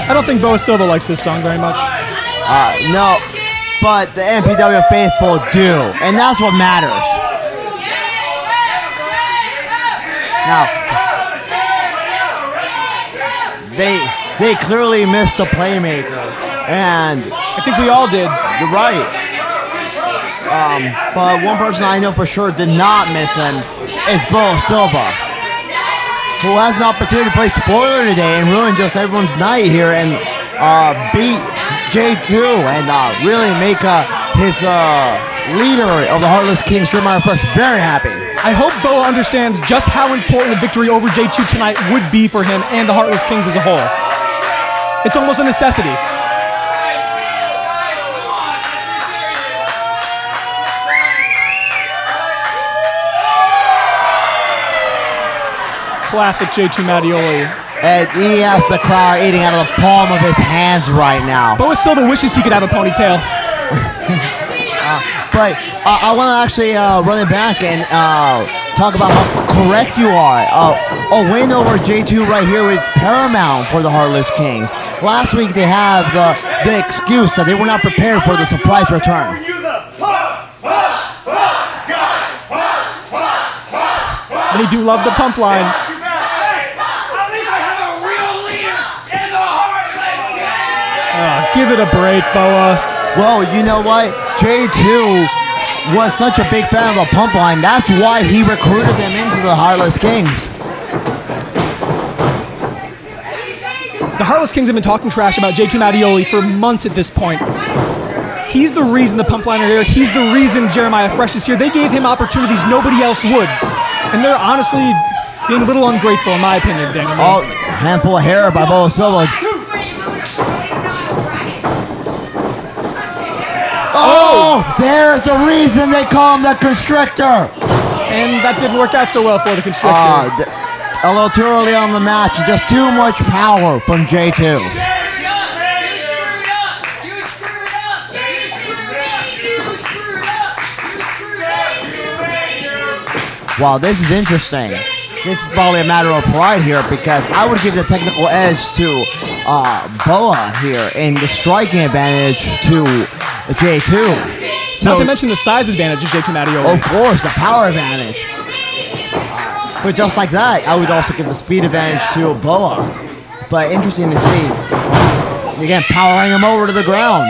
I don't think Boa Silva likes this song very much. No, but the MPW faithful do, and that's what matters. Now, they clearly missed the playmaker, and I think we all did. You're right. But one person I know for sure did not miss him is Boa Silva, who has an opportunity to play spoiler today and ruin just everyone's night here and beat J2 and really make his leader of the Heartless Kings, Jeremiah Fresh, very happy. I hope Boa understands just how important a victory over J2 tonight would be for him and the Heartless Kings as a whole. It's almost a necessity. Classic J2 Mattioli. And he has the crowd eating out of the palm of his hands right now. Boa Silva wishes he could have a ponytail. But I want to actually run it back and talk about how correct you are. A win over J2 right here is paramount for the Heartless Kings. Last week they have the excuse that they were not prepared for the surprise return. They do love the pump line. Give it a break, Boa. Well, you know what? J2 was such a big fan of the pump line. That's why he recruited them into the Heartless Kings. The Heartless Kings have been talking trash about J2 Mattioli for months at this point. He's the reason the pump line are here. He's the reason Jeremiah Fresh is here. They gave him opportunities nobody else would. And they're honestly being a little ungrateful, in my opinion, Daniel. Oh, handful of hair by Boa Silva. Oh, there's the reason they call him the Constrictor. And that didn't work out so well for the Constrictor. A little too early on the match. Just too much power from J2. Wow, this is interesting. This is probably a matter of pride here because I would give the technical edge to Boa here and the striking advantage to J2. So, not to mention the size advantage of J2 Mattioli. Of course, the power advantage. But just like that, I would also give the speed advantage to Boa. But interesting to see. Again, powering him over to the ground.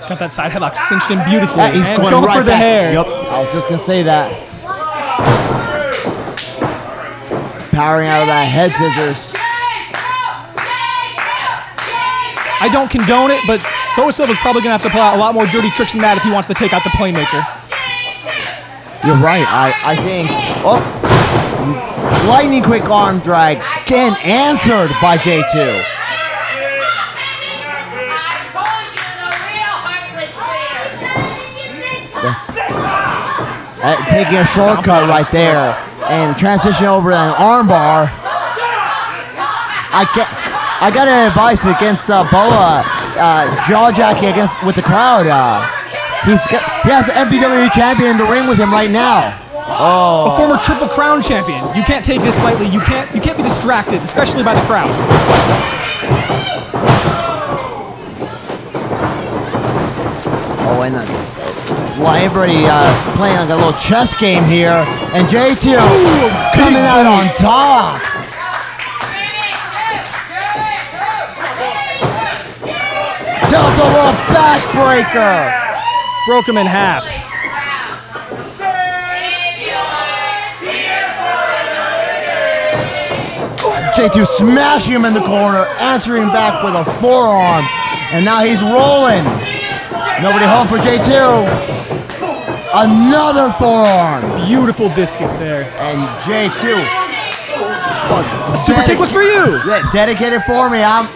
Got that side headlock cinched in beautifully. Yeah, he's and going right for the back. hair. Yep, I was just going to say that. Powering out of that head scissors. I don't condone it, but Boa Silva's probably going to have to pull out a lot more dirty tricks than that if he wants to take out the playmaker. You're right. I think. Oh, lightning quick arm drag. Again, answered by J2. Taking a shortcut right there and transition over to an armbar. I got an advice against Boa jaw jacking with the crowd. He has the MPW champion in the ring with him right now. Oh, a former Triple Crown champion. You can't take this lightly. You can't be distracted, especially by the crowd. Oh, and well, everybody playing like a little chess game here, and J2 coming out on top. Tilt-a-whirl backbreaker. Broke him in half. J2 smashing him in the corner, answering back with a forearm, and now he's rolling. Nobody home for J2. Another forearm. Beautiful discus there. And J2. Super kick was for you. Yeah, dedicated for me. I'm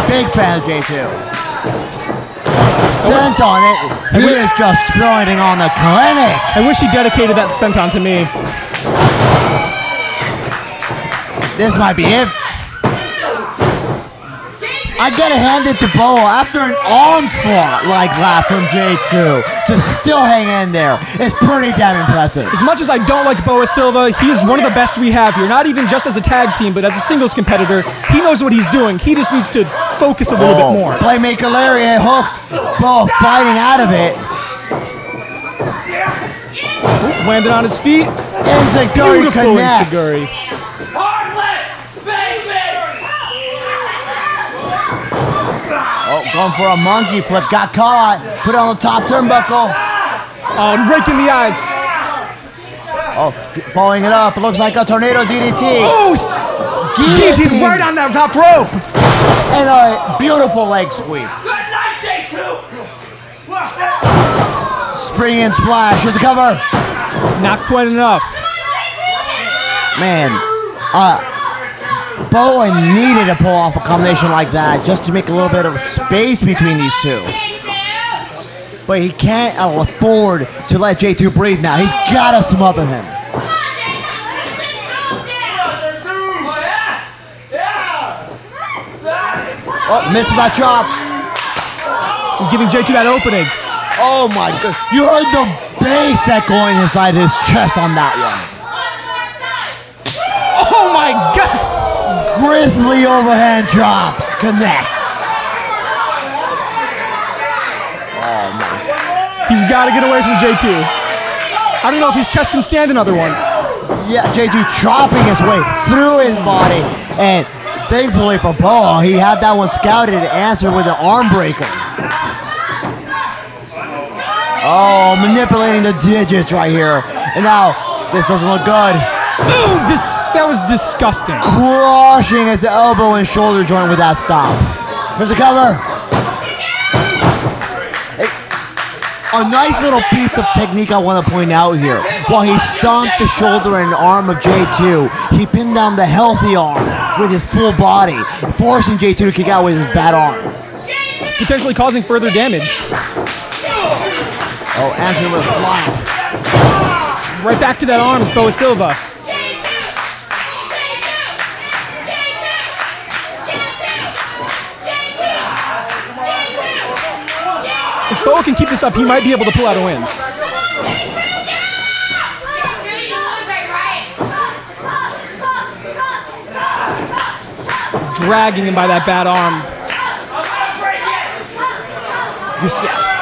big fan of J2. Senton, he is just throwing it on the clinic. I wish he dedicated that senton to me. This might be it. I gotta hand it to Boa after an onslaught like that from J2 to still hang in there. It's pretty damn impressive. As much as I don't like Boa Silva, he is one of the best we have here. Not even just as a tag team, but as a singles competitor. He knows what he's doing. He just needs to focus a little bit more. Playmaker Larry hooked. Boa fighting out of it. Landed on his feet. Enziguri Beautiful connects. Enziguri. Oh, going for a monkey flip. Got caught. Put it on the top turnbuckle. Oh, rake in the eyes. Oh, following it up. It looks like a tornado DDT. Oh, guillotine right on that top rope. And a beautiful leg sweep. Good night, J2. Spring and splash. Here's the cover. Not quite enough. Man, Boa needed to pull off a combination like that just to make a little bit of space between these two. But he can't afford to let J2 breathe now. He's got to smother him. Oh, missed that chop. Giving J2 that opening. Oh my God. You heard the bass echoing inside his chest on that one. Oh my God. Grizzly overhand chops. Connect. He's got to get away from J2. I don't know if his chest can stand another one. Yeah, J2 chopping his way through his body. And thankfully for Boa, he had that one scouted and answered with an arm breaker. Oh, manipulating the digits right here. And now, this doesn't look good. Ooh, that was disgusting. Crushing his elbow and shoulder joint with that stop. Here's the cover. A nice little piece of technique I want to point out here. While he stomped the shoulder and arm of J2, he pinned down the healthy arm with his full body, forcing J2 to kick out with his bad arm. Potentially causing further damage. Oh, answering with a slap. Right back to that arm is Boa Silva. If Boa can keep this up, he might be able to pull out a win. Dragging him by that bad arm.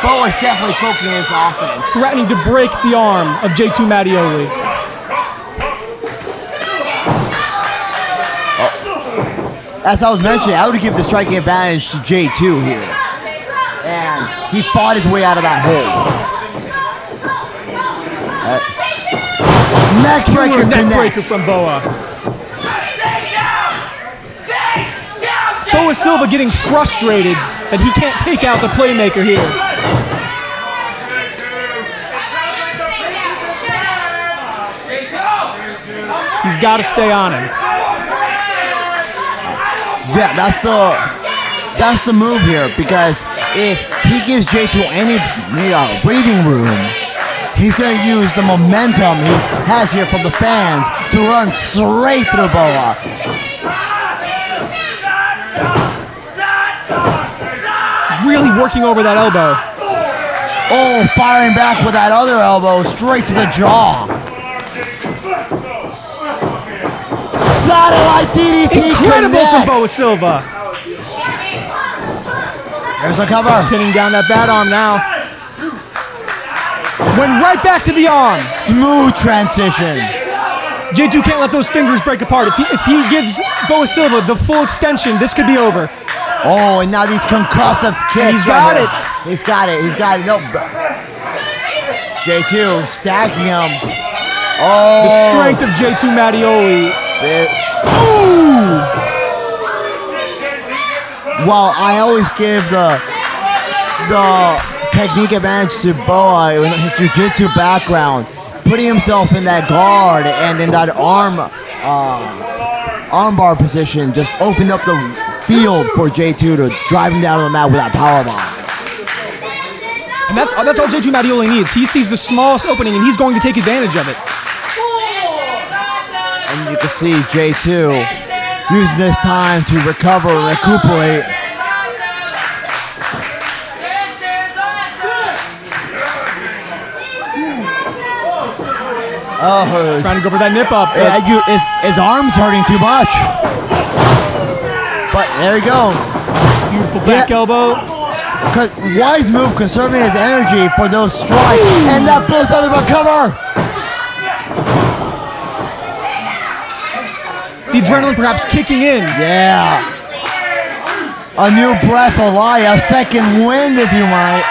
Boa's definitely focusing his offense. Threatening to break the arm of J2 Mattioli. As I was mentioning, I would give the striking advantage to J2 here. And he fought his way out of that hole. Neckbreaker Neckbreaker from Boa. Boa Silva getting frustrated that he can't take out the playmaker here. He's got to stay on him. Yeah, that's the move here, because if he gives J2 any breathing room, he's going to use the momentum he has here from the fans to run straight through Boa. Really working over that elbow. Oh, firing back with that other elbow straight to the jaw. Satellite DDT. Incredible connects. from Boa Silva. There's a cover. Pinning down that bad arm now. Went right back to the arm. Smooth transition. J2 can't let those fingers break apart. If he gives Boa Silva the full extension, this could be over. Oh, and now these concussive kicks. He's got it. He's got it. He's got it. No. J2 stacking him. Oh. The strength of J2 Mattioli. Ooh! Well, I always give the technique advantage to Boa in his jiu-jitsu background, putting himself in that guard and in that armbar position just opened up the field for J2 to drive him down to the mat with that powerbomb. And that's all J2 Mattioli needs. He sees the smallest opening and he's going to take advantage of it. And you can see J2 using this time to recover and recuperate. Oh, trying to go for that nip up. His arm's hurting too much. But there you go. Beautiful back elbow. Wise move, conserving his energy for those strikes. And that both on the recover. The adrenaline perhaps kicking in. Yeah. A new breath of life, a second wind if you might.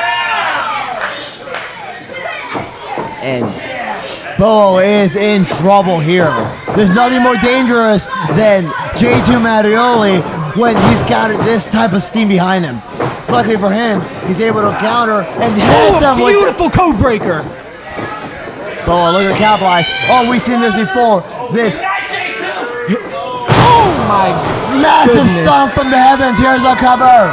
And Boa is in trouble here. There's nothing more dangerous than J2 Mattioli when he's got this type of steam behind him. Luckily for him, he's able to counter and hit him with beautiful code breaker. Boa looking to capitalize. Oh, we've seen this before. This. Oh my massive stomp from the heavens. Here's a cover.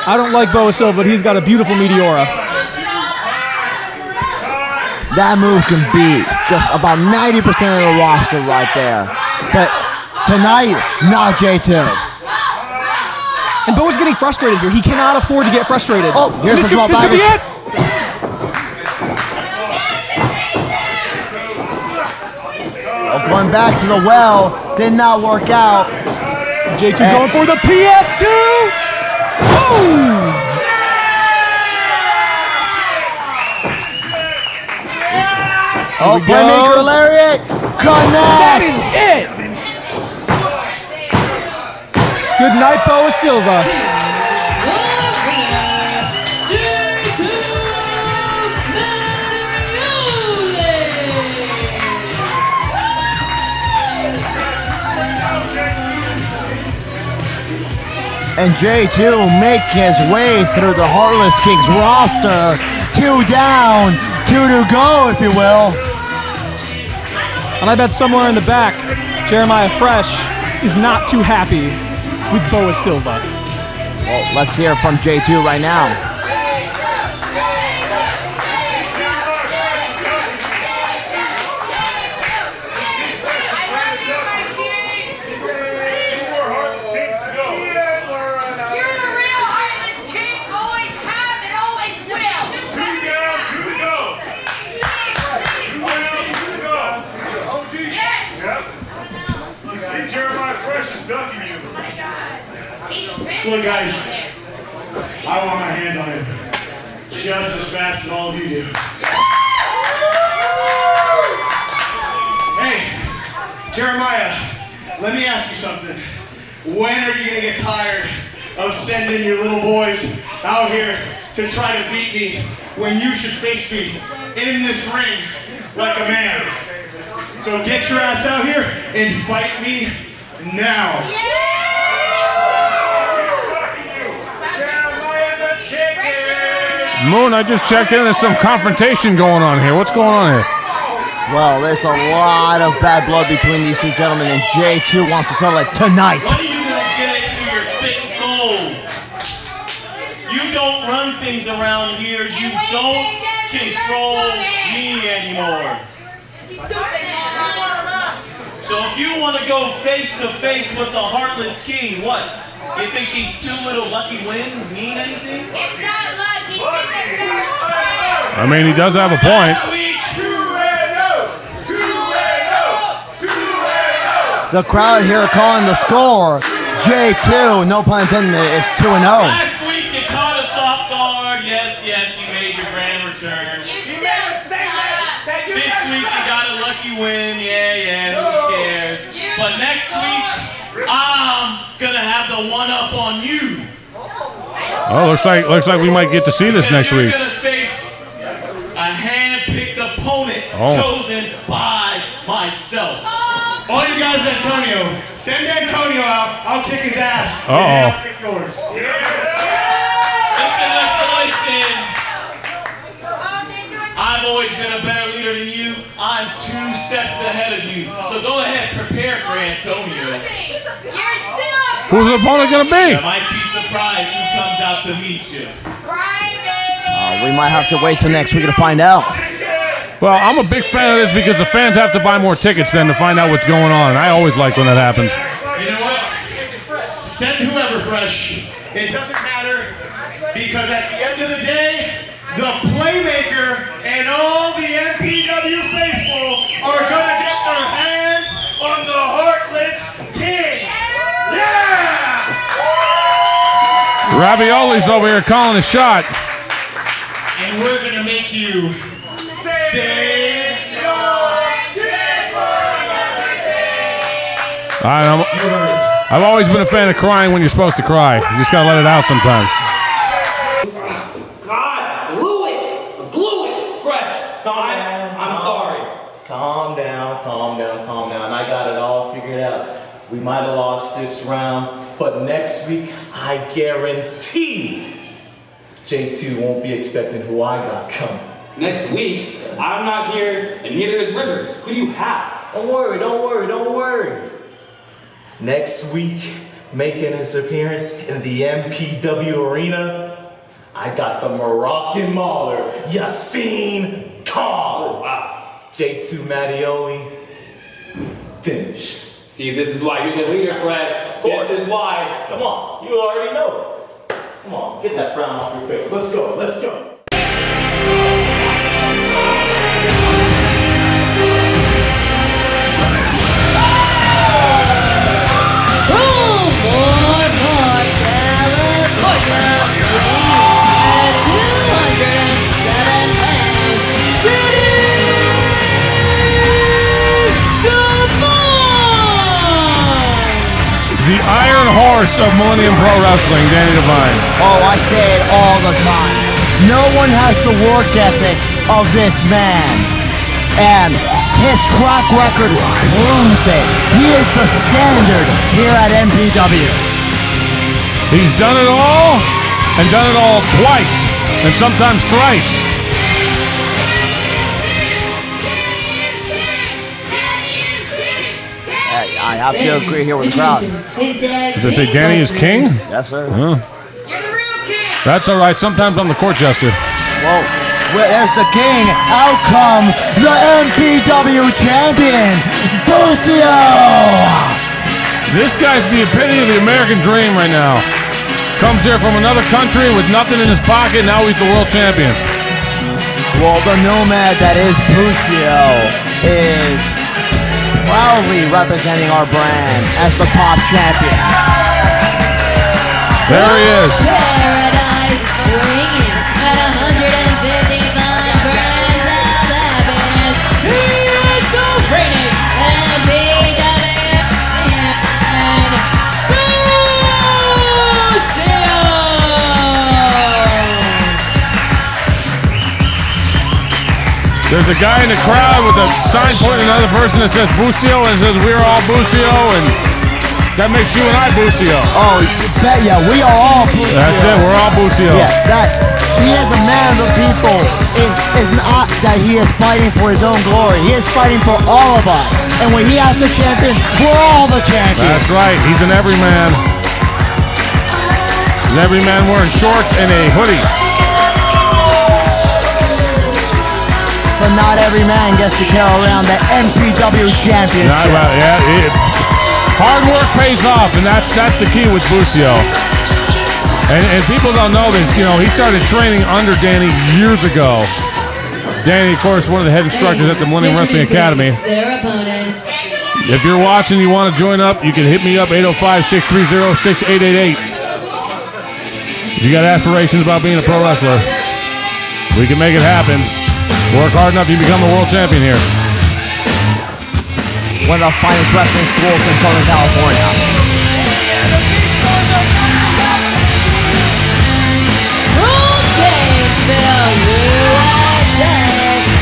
I don't like Boa Silva, but he's got a beautiful Meteora. That move can beat just about 90% of the roster right there. But tonight, not J2. And Boa's getting frustrated here. He cannot afford to get frustrated. Oh, here's this the small This could be it. Going back to the well, did not work out. J2 going for the PS2. Boom! Oh, playmaker lariat. Connect. That is it. Good night, Boa Silva. And J2 make his way through the Heartless Kings roster. 2 down, 2 to go, if you will. And I bet somewhere in the back, Jeremiah Fresh is not too happy with Boa Silva. Well, let's hear from J2 right now. Look, guys, I want my hands on him just as fast as all of you do. Hey, Jeremiah, let me ask you something. When are you going to get tired of sending your little boys out here to try to beat me when you should face me in this ring like a man? So get your ass out here and fight me now. Moon, I just checked in. There's some confrontation going on here. What's going on here? Well, there's a lot of bad blood between these two gentlemen, and J2 wants to settle it tonight. When are you going to get it through your thick skull? You don't run things around here. You don't control me anymore. So if you want to go face to face with the Heartless King, what? You think these 2 little lucky wins mean anything? It's not lucky. I mean, he does have a point. The crowd here calling the score. J2, no pun intended, is 2-0. Last week you caught us off guard. Yes, you made your grand return. This week you got a lucky win. Yeah, who cares? But next week, I'm gonna have the one up on you. Oh, looks like we might get to see this next week. You're gonna face a hand-picked opponent chosen by myself. All you guys, Antonio, send Antonio out. I'll kick his ass. Uh-oh. And then I'll kick yours. Listen. I've always been a better leader than you. I'm 2 steps ahead of you. So go ahead, prepare for Antonio. Who's the opponent gonna be? You might be surprised who comes out to meet you. We might have to wait till next week to find out. Well, I'm a big fan of this because the fans have to buy more tickets then to find out what's going on. I always like when that happens. You know what? Send whoever fresh. It doesn't matter because at the end of the day, the Playmaker and all the MPW faithful are gonna get their hands on the Heartless King. Yeah! Ravioli's over here calling a shot. And we're gonna make you save your tears for another day. I've always been a fan of crying when you're supposed to cry. You just gotta let it out sometimes. God, blew it. Fresh. I'm sorry. Calm down. I got it all figured out. We might have lost this round, but next week, I guarantee J2 won't be expecting who I got coming. Next week, I'm not here, and neither is Rivers. Who do you have? Don't worry. Next week, making his appearance in the MPW arena, I got the Moroccan Mauler, Yassine Khan. Oh, wow. J2 Mattioli, finished. See, this is why you're the leader, Fresh. Of course. This is why. Come on, you already know. Come on, get that frown off your face. Let's go. The Iron Horse of Millennium Pro Wrestling, Danny Devine. Oh, I say it all the time. No one has the work ethic of this man. And his track record proves it. He is the standard here at MPW. He's done it all, and done it all twice, and sometimes thrice. I have to agree here with the crowd. Does it say Danny is king? Yes, sir. That's all right. Sometimes I'm the court jester. Whoa. There's the king. Out comes the MPW champion, Lucio. This guy's the epitome of the American dream right now. Comes here from another country with nothing in his pocket. Now he's the world champion. Well, the nomad that is Lucio is proudly representing our brand as the top champion. There he is. Paradise ringing at 155 grams of happiness. He is the reigning MPW and Lucio. There's a guy in the crowd with a sign pointing at another person that says Bucio and says we're all Bucio, and that makes you and I Bucio. Oh, yeah, we are all Bucio. That's it, we're all Bucio. Yeah, that he is a man of the people. It is not that he is fighting for his own glory. He is fighting for all of us. And when he has the champion, we're all the champions. That's right, he's an everyman. An everyman wearing shorts and a hoodie. But not every man gets to carry around the MPW championship. Hard work pays off, and that's the key with Bucio. And people don't know this, he started training under Danny years ago. Danny, of course, one of the head instructors at the Millennium Wrestling Academy. Their opponents. If you're watching, you want to join up, you can hit me up, 805-630-6888. If you got aspirations about being a pro wrestler, we can make it happen. Work hard enough, you become the world champion here. One of the finest wrestling schools in Southern California. From Gainesville, USA,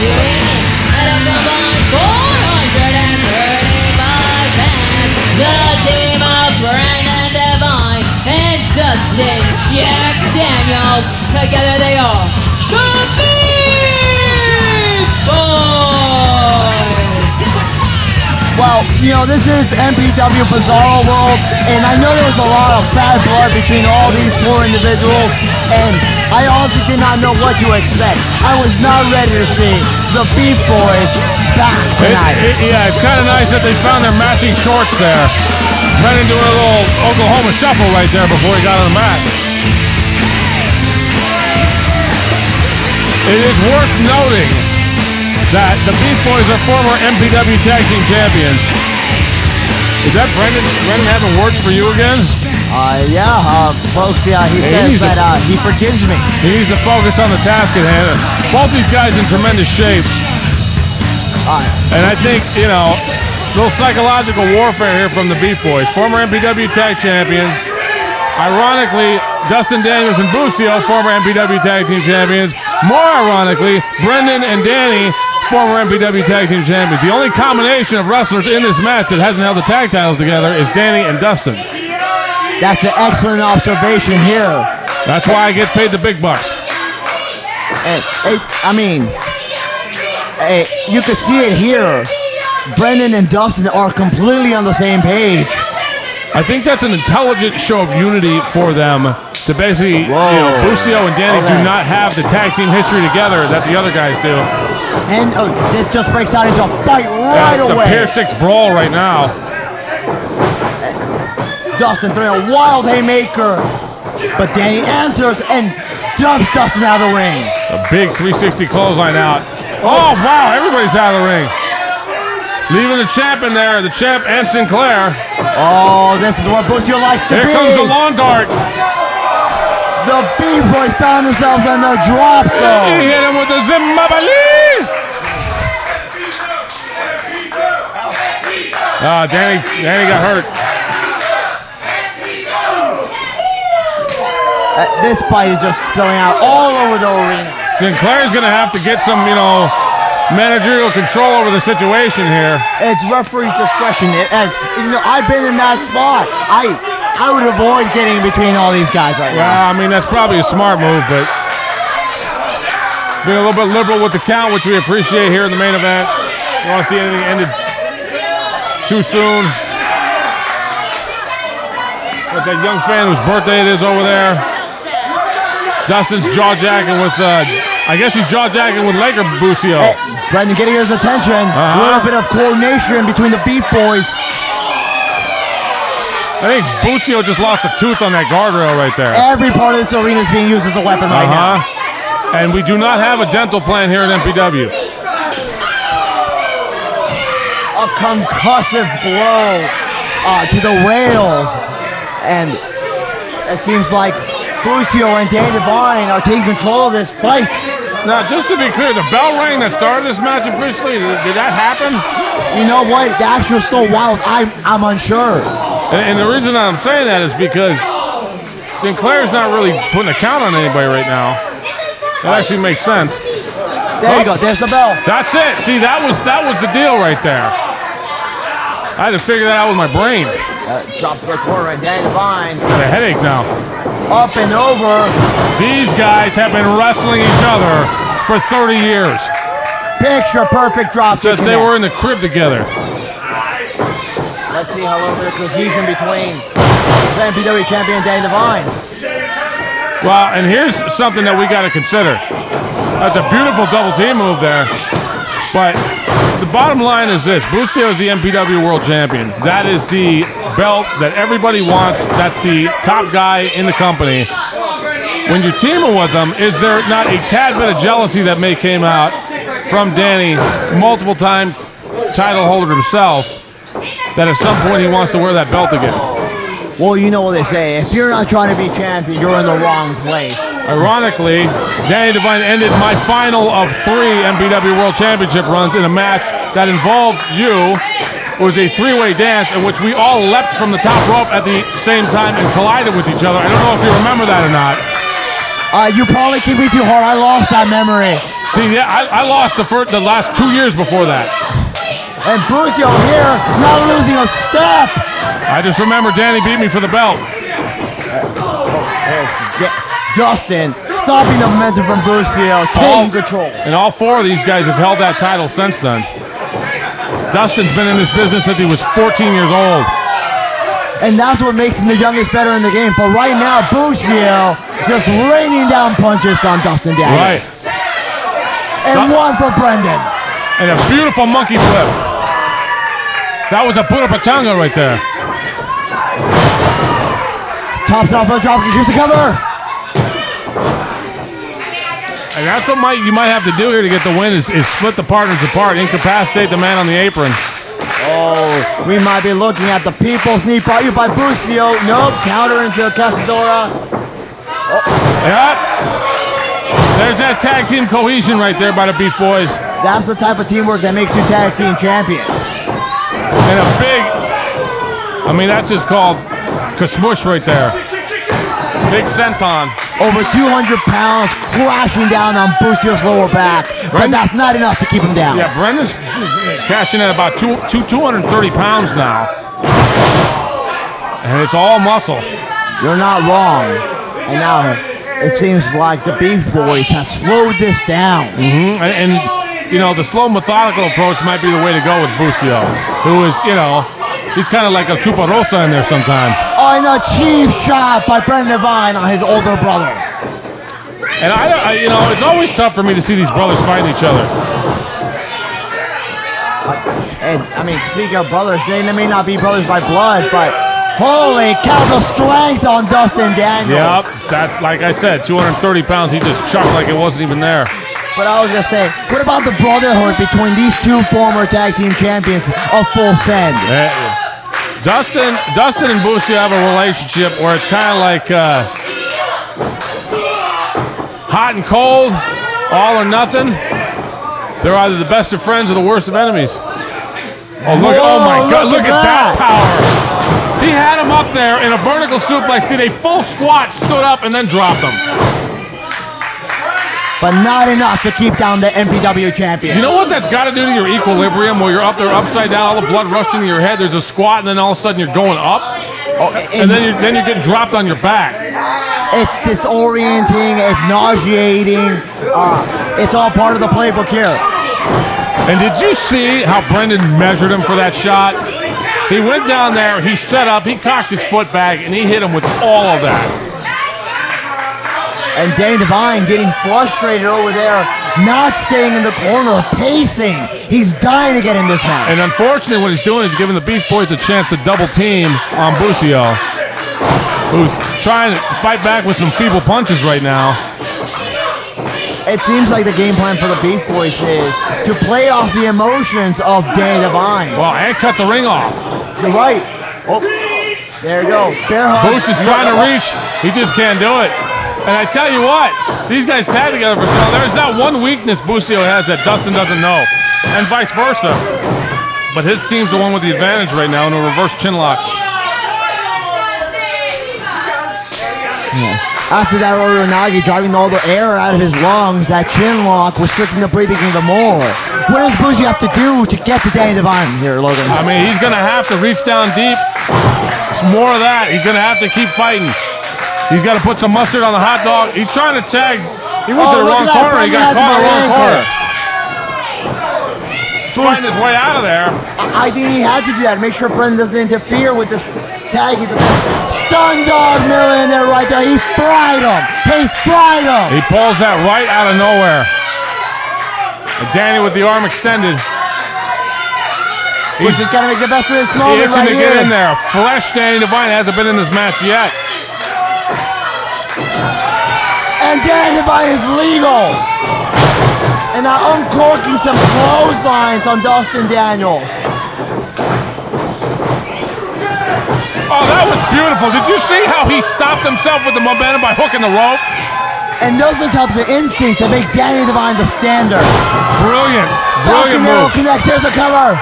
winning at a combined 435 pounds, the team of Brandon Devine and Dustin Jack Daniels. Together they are the Beef Boys. Well, you know, this is MPW Bizarro World, and I know there was a lot of bad blood between all these four individuals, and I honestly did not know what to expect. I was not ready to see the Beef Boys back tonight. Yeah, it's kind of nice that they found their matching shorts there. Brennan doing a little Oklahoma shuffle right there before he got on the mat. It is worth noting that the Beast Boys are former MPW Tag Team Champions. Is that Brendan having words for you again? Folks, he says that he forgives me. He needs to focus on the task at hand. Both these guys in tremendous shape. And I think, you know, a little psychological warfare here from the Beef Boys. Former MPW Tag Champions. Ironically, Dustin Daniels and Busio, former MPW Tag Team Champions. More ironically, Brendan and Danny, former MPW Tag Team Champions. The only combination of wrestlers in this match that hasn't held the tag titles together is Danny and Dustin. That's an excellent observation here. That's why I get paid the big bucks. You can see it here. Brendan and Dustin are completely on the same page. I think that's an intelligent show of unity for them to basically, Busio and Danny do not have the tag team history together that the other guys do. And this just breaks out into a fight right away. It's a Pier 6 brawl right now. Dustin throwing a wild haymaker, but Danny answers and dumps Dustin out of the ring. A big 360 clothesline out. Oh, wow, everybody's out of the ring. Leaving the champ in there, the champ and Sinclair. Oh, this is what Busio likes to be. Here comes the lawn dart. The Beef Boys found themselves on the drop zone. He hit him with the Zimbabwe. Danny got hurt. This fight is just spilling out all over the arena. Sinclair's going to have to get some, managerial control over the situation here. It's referee's discretion, and I've been in that spot. I would avoid getting between all these guys right now. Well, I mean, that's probably a smart move, but being a little bit liberal with the count, which we appreciate here in the main event. You don't want to see anything ended too soon. Got that young fan whose birthday it is over there. Dustin's jaw-jacking with, I guess he's jaw-jacking with Laker Busio. Brendan getting his attention. A little bit of coordination between the Beef Boys. I think Busio just lost a tooth on that guardrail right there. Every part of this arena is being used as a weapon right now. And we do not have a dental plan here at MPW. A concussive blow to the rails. And it seems like Busio and Danny Devine are taking control of this fight. Now, just to be clear, the bell rang that started this match officially, did that happen? You know what? The action was so wild, I'm unsure. And the reason I'm saying that is because Sinclair's not really putting a count on anybody right now. That actually makes sense. There you go. There's the bell. That's it. See, that was the deal right there. I had to figure that out with my brain. Drop to the corner and Danny Devine. Got a headache now. Up and over. These guys have been wrestling each other for 30 years. Picture perfect drop. Since they were in the crib together. Let's see how a little bit of confusion between the MPW champion Danny Devine. Well, and here's something that we got to consider. That's a beautiful double team move there. But the bottom line is this. Busio is the MPW World Champion. That is the belt that everybody wants. That's the top guy in the company. When you're teaming with him, is there not a tad bit of jealousy that may came out from Danny, multiple-time title holder himself, that at some point he wants to wear that belt again? Well, you know what they say. If you're not trying to be champion, you're in the wrong place. Ironically, Danny Devine ended my final of 3 MPW World Championship runs in a match that involved you. It was a 3-way dance in which we all leapt from the top rope at the same time and collided with each other. I don't know if you remember that or not. You probably kicked me too hard. I lost that memory. See, yeah, I lost the last 2 years before that. And Busio here, not losing a step. I just remember Danny beat me for the belt. Dustin stopping the momentum from Busio, taking control. And all 4 of these guys have held that title since then. Dustin's been in this business since he was 14 years old. And that's what makes him the youngest better in the game. But right now, Busio just raining down punches on Dustin Daniels. Right. And one for Brendan. And a beautiful monkey flip. That was a Buddha Patanga right there. Tops off the dropkick. Here's the cover. And that's what you might have to do here to get the win is split the partners apart, incapacitate the man on the apron. Oh, we might be looking at the people's knee brought you by Busio. Nope, counter into Casadora. Oh. Yep. There's that tag team cohesion right there by the Beef Boys. That's the type of teamwork that makes you tag team champion. And a big, I mean, that's just called kasmush right there. Big senton. Over 200 pounds crashing down on Busio's lower back. But that's not enough to keep him down. Yeah, Brendan's cashing in about 230 pounds now. And it's all muscle. You're not wrong. And now it seems like the Beef Boys have slowed this down. Mm-hmm. And you know, the slow, methodical approach might be the way to go with Busio, who is, you know, he's kind of like a Chupa Rosa in there sometime. Oh, and a cheap shot by Brendan Devine on his older brother. And I, you know, it's always tough for me to see these brothers fighting each other. And, I mean, speaking of brothers, they may not be brothers by blood, but holy cow, the strength on Dustin Daniels. Yep, that's, like I said, 230 pounds, he just chucked like it wasn't even there. But I was going to say, what about the brotherhood between these 2 former tag team champions of Full Send? Dustin and Busio have a relationship where it's kind of like hot and cold, all or nothing. They're either the best of friends or the worst of enemies. Oh, look! Oh my God! Look at that power! He had him up there in a vertical suplex, did a full squat, stood up, and then dropped him. But not enough to keep down the MPW champion. You know what that's got to do to your equilibrium, where you're up there upside down, all the blood rushing to your head, there's a squat, and then all of a sudden you're going up, and then you're getting dropped on your back. It's disorienting, it's nauseating, it's all part of the playbook here. And did you see how Brendan measured him for that shot? He went down there, he set up, he cocked his foot back, and he hit him with all of that. And Danny Devine getting frustrated over there, not staying in the corner, pacing. He's dying to get in this match. And unfortunately, what he's doing is giving the Beef Boys a chance to double team on Busio, who's trying to fight back with some feeble punches right now. It seems like the game plan for the Beef Boys is to play off the emotions of Danny Devine. Well, and cut the ring off. You're right. Oh, there you go. Bear hug. Boots is trying to reach. He just can't do it. And I tell you what, these guys tag together for so long. There's that one weakness Busio has that Dustin doesn't know, and vice versa. But his team's the one with the advantage right now in a reverse chin lock. Yeah. After that, Orionagi driving all the air out of his lungs, that chin lock restricting the breathing even more. What does Busio have to do to get to Danny Devine here, Logan? I mean, he's going to have to reach down deep. It's more of that. He's going to have to keep fighting. He's got to put some mustard on the hot dog. He's trying to tag. He went to the wrong corner. He got caught in the wrong corner. He's fighting his way out of there. I think he had to do that. Make sure Brendan doesn't interfere with this tag. He's a stun dog millionaire right there. He fried him. He fried him. He pulls that right out of nowhere. And Danny with the arm extended. He's just got to make the best of this moment right here. He's itching to get in there. Fresh Danny Devine hasn't been in this match yet. And Danny Devine is legal. And now uncorking some clotheslines on Dustin Daniels. Oh, that was beautiful. Did you see how he stopped himself with the momentum by hooking the rope? And those are the types of instincts that make Danny Devine the standard. Brilliant. Falcon Brilliant Arrow move. connects. Here's a cover.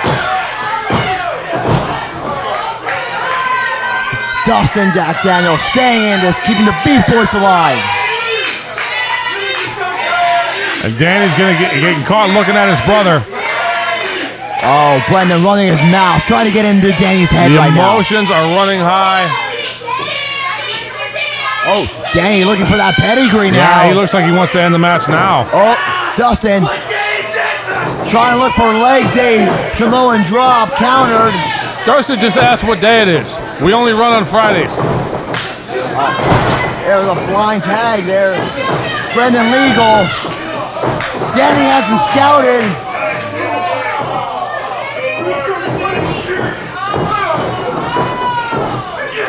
Dustin Jack Daniels staying in this, keeping the Beef Boys alive. And Danny's going to get caught looking at his brother. Oh, Brendan running his mouth, trying to get into Danny's head The right now. emotions are running high. Oh, Danny looking for that pedigree now. Yeah, he looks like he wants to end the match now. Oh, Dustin trying to look for leg day Samoan drop, countered. Dustin just asked what day it is. We only run on Fridays. There's a blind tag there. Brendan legal. Danny hasn't scouted.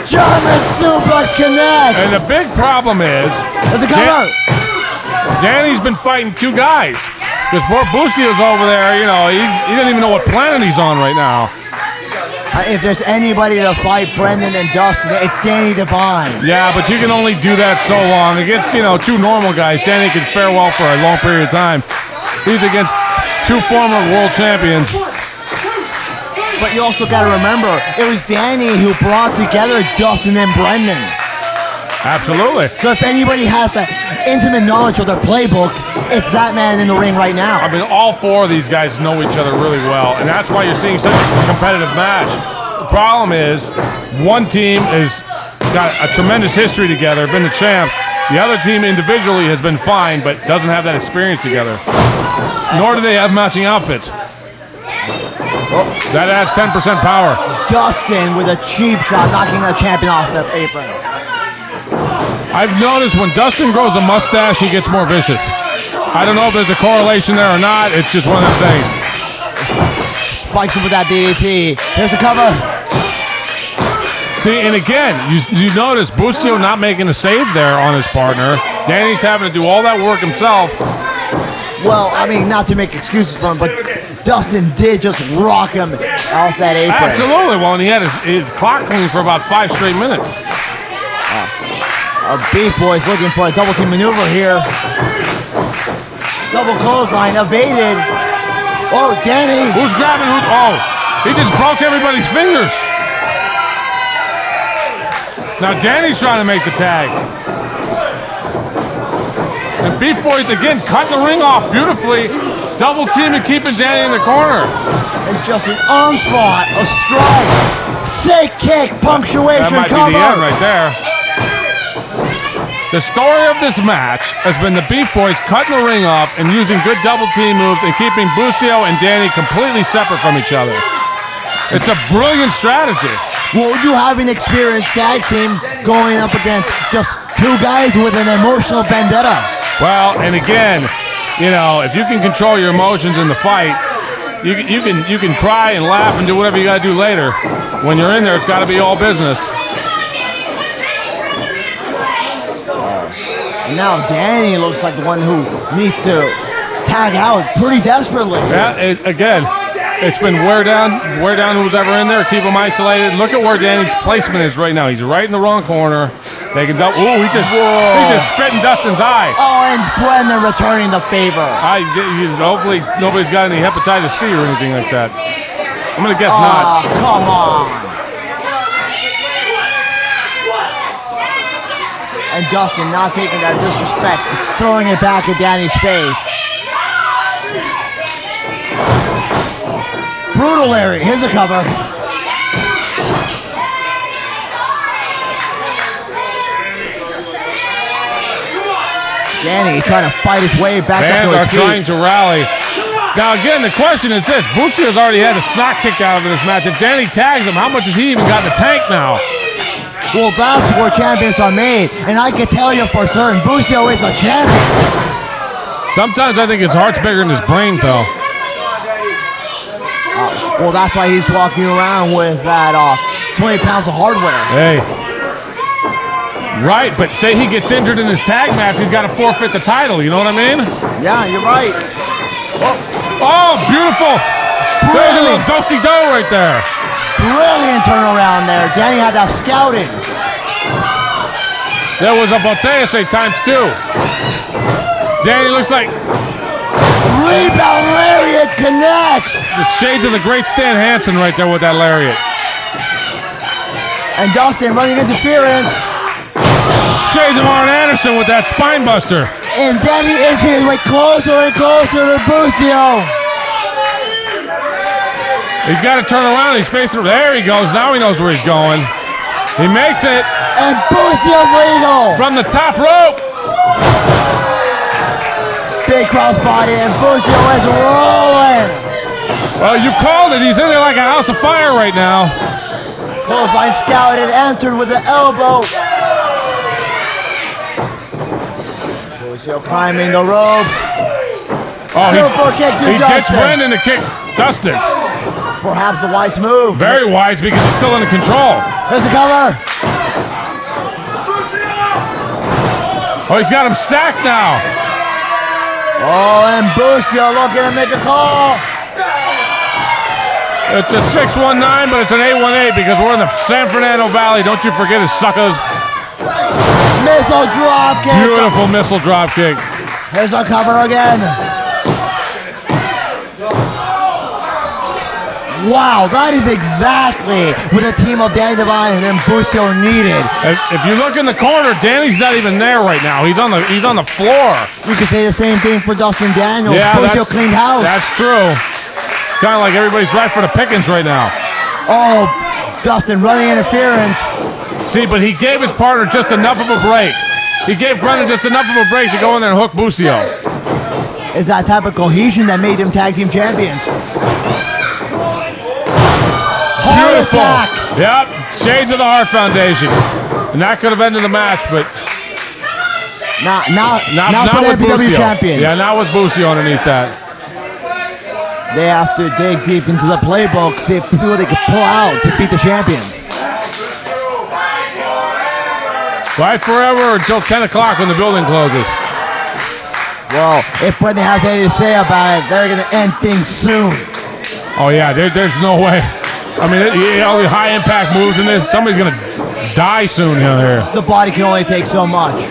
German suplex connects. And the big problem is, There's a cover. Danny's been fighting two guys. Because poor Buscio's over there, you know, he doesn't even know what planet he's on right now. If there's anybody to fight Brendan and Dustin, it's Danny Devine. Yeah, but you can only do that so long. Against, you know, two normal guys, Danny can fare well for a long period of time. He's against two former world champions. But you also got to remember, it was Danny who brought together Dustin and Brendan. Absolutely. So if anybody has that intimate knowledge of their playbook, it's that man in the ring right now. I mean, all four of these guys know each other really well, and that's why you're seeing such a competitive match. The problem is, one team has got a tremendous history together, been the champs. The other team individually has been fine, but doesn't have that experience together. Nor do they have matching outfits. That adds 10% power. Dustin with a cheap shot, knocking the champion off the apron. I've noticed when Dustin grows a mustache, he gets more vicious. I don't know if there's a correlation there or not. It's just one of them things. Spikes him with that DDT. Here's the cover. See, and again, you notice Buscio not making a save there on his partner. Danny's having to do all that work himself. Well, I mean, not to make excuses for him, but Dustin did just rock him off that apron. Absolutely. Well, and he had his clock clean for about 5 straight minutes. Our Beef Boys looking for a double team maneuver here. Double clothesline evaded. Oh, Danny. Who's grabbing who's? Oh, he just broke everybody's fingers. Now Danny's trying to make the tag. And Beef Boys again cutting the ring off beautifully. Double team and keeping Danny in the corner. And just an onslaught, a strike, sick kick, punctuation, That might cover. be the end right there. The story of this match has been the Beef Boys cutting the ring off and using good double team moves and keeping Buscio and Danny completely separate from each other. It's a brilliant strategy. Well, you have an experienced tag team going up against just two guys with an emotional vendetta. Well, and again, you know, if you can control your emotions in the fight, you can cry and laugh and do whatever you got to do later. When you're in there, it's got to be all business. And now Danny looks like the one who needs to tag out pretty desperately. Yeah, again, it's been wear down who's ever in there, keep them isolated. Look at where Danny's placement is right now. He's right in the wrong corner. They can double. Ooh, he just spit in Dustin's eye. Oh, and Brendan returning the favor. Hopefully nobody's got any hepatitis C or anything like that. I'm gonna guess not. Come on. And Dustin not taking that disrespect, throwing it back at Danny's face. Brutal Larry, here's a cover. Danny trying to fight his way back up to his Fans feet. are trying to rally. Now again, the question is this: Buscio's already had a snot kicked out of this match. If Danny tags him, how much has he even got in the tank now? Well, that's where champions are made, and I can tell you for certain, Buscio is a champion. Sometimes I think his heart's bigger than his brain, though. Well, that's why he's walking around with that 20 pounds of hardware. Hey. Right, but say he gets injured in his tag match, he's got to forfeit the title, you know what I mean? Yeah, you're right. Oh, beautiful. There's a little do-si-do right there. Brilliant turnaround there. Danny had that scouting. There was a Botella times 2. Danny looks like rebound lariat connects. The shades of the great Stan Hansen right there with that lariat. And Dustin running interference. Shades of Arn Anderson with that spine buster. And Danny inching his way closer and closer to Busio. He's got to turn around. He's facing. There he goes. Now he knows where he's going. He makes it. And Busio's legal. From the top rope. Big crossbody and Busio is rolling. Well, you called it. He's in there like a house of fire right now. Clothesline scouted, answered with the elbow. Busio climbing the ropes. Oh, Super kick to he gets Dustin. Brendan to kick Dustin. Perhaps the wise move. Very wise because he's still under control. There's the cover. Oh, he's got him stacked now. Oh, and Busio looking to make a call. It's a 619, but it's an 818 because we're in the San Fernando Valley. Don't you forget it, suckers. Missile drop kick. Beautiful missile drop kick. Here's our cover again. Wow, that is exactly what the team of Danny Devine and Busio needed. If you look in the corner, Danny's not even there right now. He's on the floor. You could say the same thing for Dustin Daniels. Yeah, Busio cleaned house. That's true. Kind of like everybody's right for the pickings right now. Oh, Dustin running interference. See, but he gave his partner just enough of a break. He gave Brendan just enough of a break to go in there and hook Busio. It's that type of cohesion that made them tag team champions. Heart attack. Yep, shades of the Hart Foundation. And that could have ended the match, but not for the with MPW Busio. champion. Yeah, not with Busio underneath that. They have to dig deep into the playbook, see who they could pull out to beat the champion. Right forever until 10 o'clock when the building closes. Well, if Brendan has anything to say about it, they're going to end things soon. Oh, yeah, there's no way. I mean, all the high impact moves in this, somebody's going to die soon here. The body can only take so much.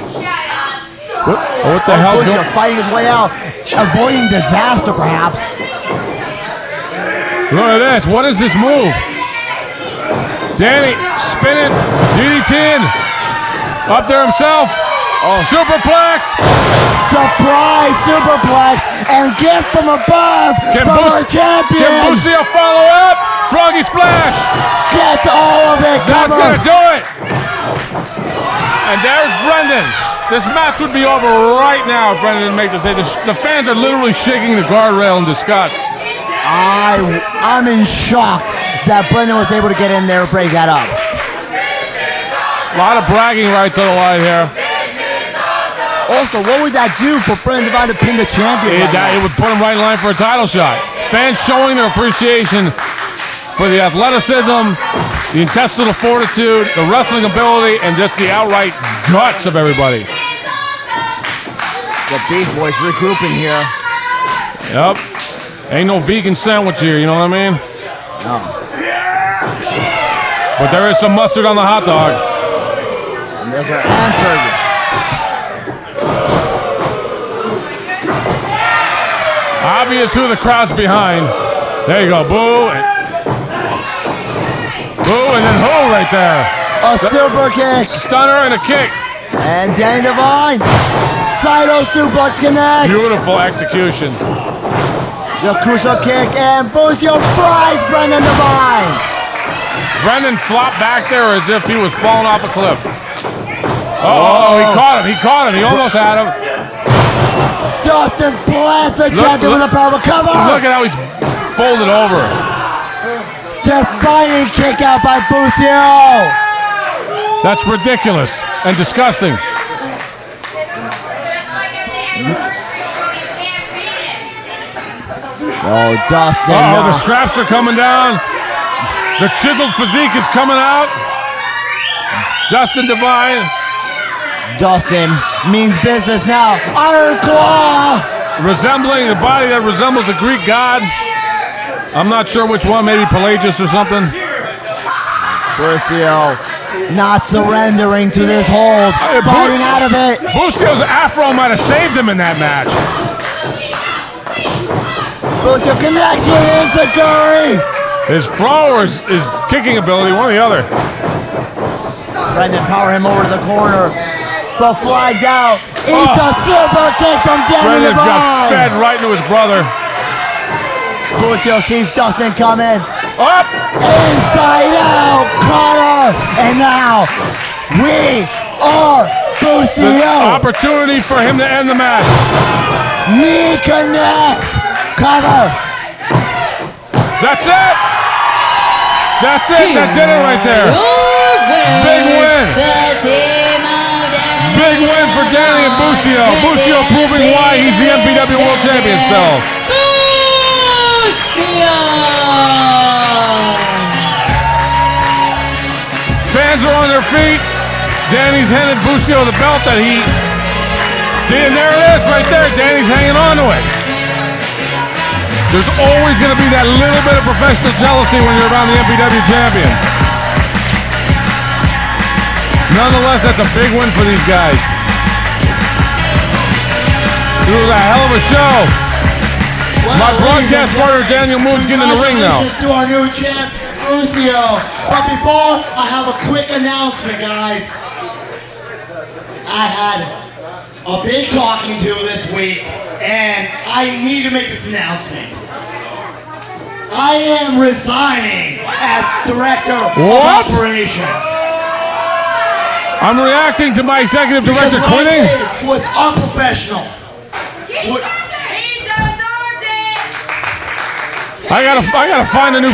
What the hell's Busio going on? fighting his way out, avoiding disaster perhaps. Look at this. What is this move? Danny spinning, DDT-ing. Up there himself. Oh. Superplex. Surprise superplex and gift from above from our champion. Can Busio follow up? Froggy splash. Gets all of it. That's Cover. going to do it. And there's Brendan. This match would be over right now if Brendan didn't make this. The fans are literally shaking the guardrail in disgust. I'm in shock that Brendan was able to get in there and break that up. A lot of bragging rights on the line here. Also, what would that do for Brendan Devine to pin the champion? It would put him right in line for a title shot. Fans showing their appreciation for the athleticism, the intestinal fortitude, the wrestling ability, and just the outright guts of everybody. The Beef Boys regrouping here. Yep. Ain't no vegan sandwich here, you know what I mean? No. But there is some mustard on the hot dog. And those are answered. Obvious who the crowd's behind. There you go. Boo. Boo, and then who right there? A super kick. Stunner and a kick. And Danny Devine. Saito suplex connects. Beautiful execution. Yakuza kick and Busio fries Brendan Devine. Brendan flopped back there as if he was falling off a cliff. Oh, he caught him. He caught him. He almost had him. Dustin plants the champion with a power cover. Look at how he's folded over. Defining kick out by Busio. That's ridiculous and disgusting. Oh, Dustin. The straps are coming down. The chiseled physique is coming out. Dustin Devine. Dustin means business now. Iron Claw. Resembling the body that resembles a Greek god. I'm not sure which one, maybe Pelagius or something. Busio not surrendering to this hold, fighting out of it. Busio's afro might have saved him in that match. Busio connects with Inzaguri. His throw or his kicking ability, one or the other. Brendan power him over to the corner, but flagged out. Eats a super kick from Danny Brendan got fed right into his brother. Busio sees Dustin coming. Up! Inside out, Connor! And now, we are Busio! Opportunity for him to end the match. Knee connects! Cover! That's it! That's it! That did it right there! Big win! Big win for Danny and Busio. Busio proving why he's the MPW World Champion still. Fans are on their feet. Danny's handed Busio the belt that he... See, and there it is right there. Danny's hanging on to it. There's always going to be that little bit of professional jealousy when you're around the MPW champion. Nonetheless, that's a big win for these guys. It was a hell of a show. Well, my broadcast partner Daniel Moon's getting in the ring now. Congratulations to our new champ, Busio. But before, I have a quick announcement, guys. I had a big talking to this week, and I need to make this announcement. I am resigning as Director of Operations. I'm reacting to my executive director Because quitting. what I did was unprofessional. I gotta find a new.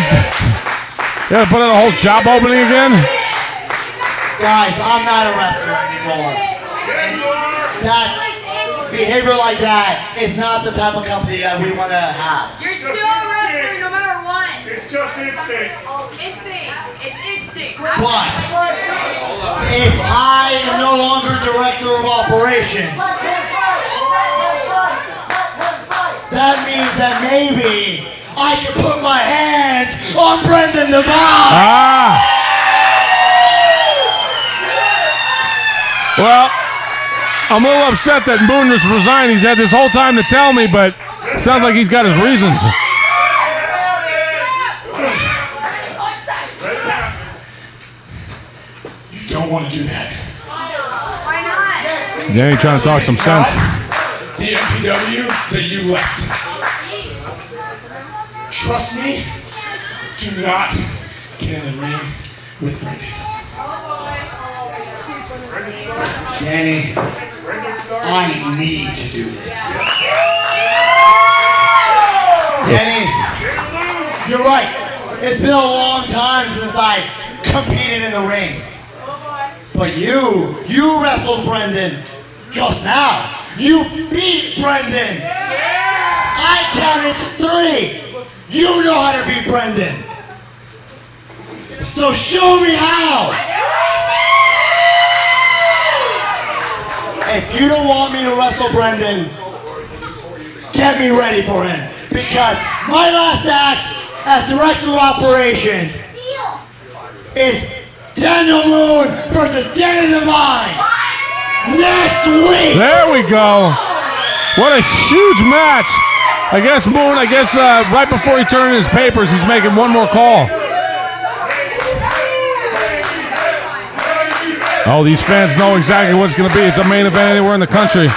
Gotta put out a whole job opening again. Guys, I'm not a wrestler anymore. And that behavior like that is not the type of company that we want to have. You're still a wrestler no matter what. It's just instinct. Instinct. It's instinct. But if I am no longer Director of Operations, that means that maybe I can put my hands on Brendan Devine. Well, I'm a little upset that Moon just resigned. He's had this whole time to tell me, but it sounds like he's got his reasons. You don't want to do that. Why not? Danny trying to talk some sense. The MPW that you left. Trust me, do not get in the ring with Brendan. Danny, I need to do this. Danny, you're right. It's been a long time since I competed in the ring. But you wrestled Brendan just now. You beat Brendan. I counted to 3. You know how to beat Brendan. So show me how. If you don't want me to wrestle Brendan, get me ready for him. Because my last act as Director of Operations is Daniel Moon versus Danny Devine next week. There we go. What a huge match. I guess Moon, right before he turned in his papers, he's making one more call. Oh, these fans know exactly what it's going to be. It's a main event anywhere in the country.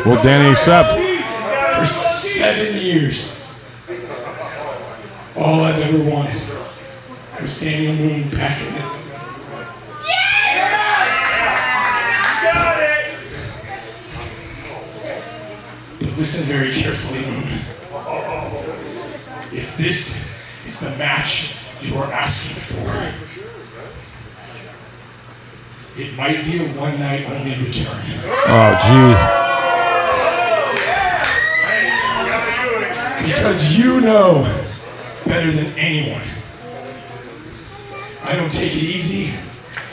Will Danny accept? For 7 years, all I've ever wanted was Daniel Moon back in it. But listen very carefully, Moon. If this is the match you are asking for, it might be a one-night only return. Oh, gee. Because you know better than anyone, I don't take it easy,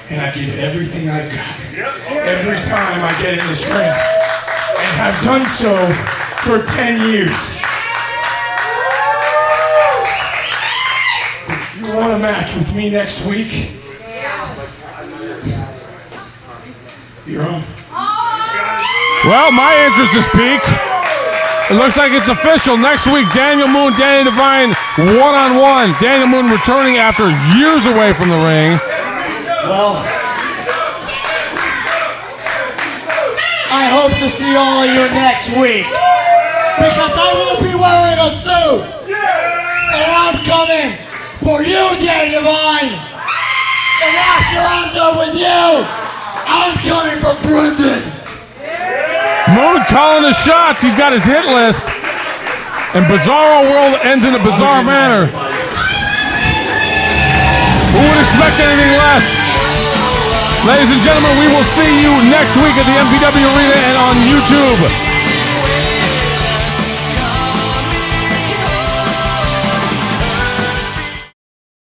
and I give it everything I've got. Every time I get in this ring, and have done so for 10 years. You want a match with me next week? You're on. Well, my interest is piqued. It looks like it's official. Next week, Daniel Moon, Danny Devine, one-on-one. Daniel Moon returning after years away from the ring. Well, I hope to see all of you next week, because I will be wearing a suit, and I'm coming for you, Danny Devine. And after I'm done with you, I'm coming for Brendan. Moon calling the shots. He's got his hit list. And Bizarro World ends in a bizarre manner. Who would expect anything less? Ladies and gentlemen, we will see you next week at the MPW Arena and on YouTube.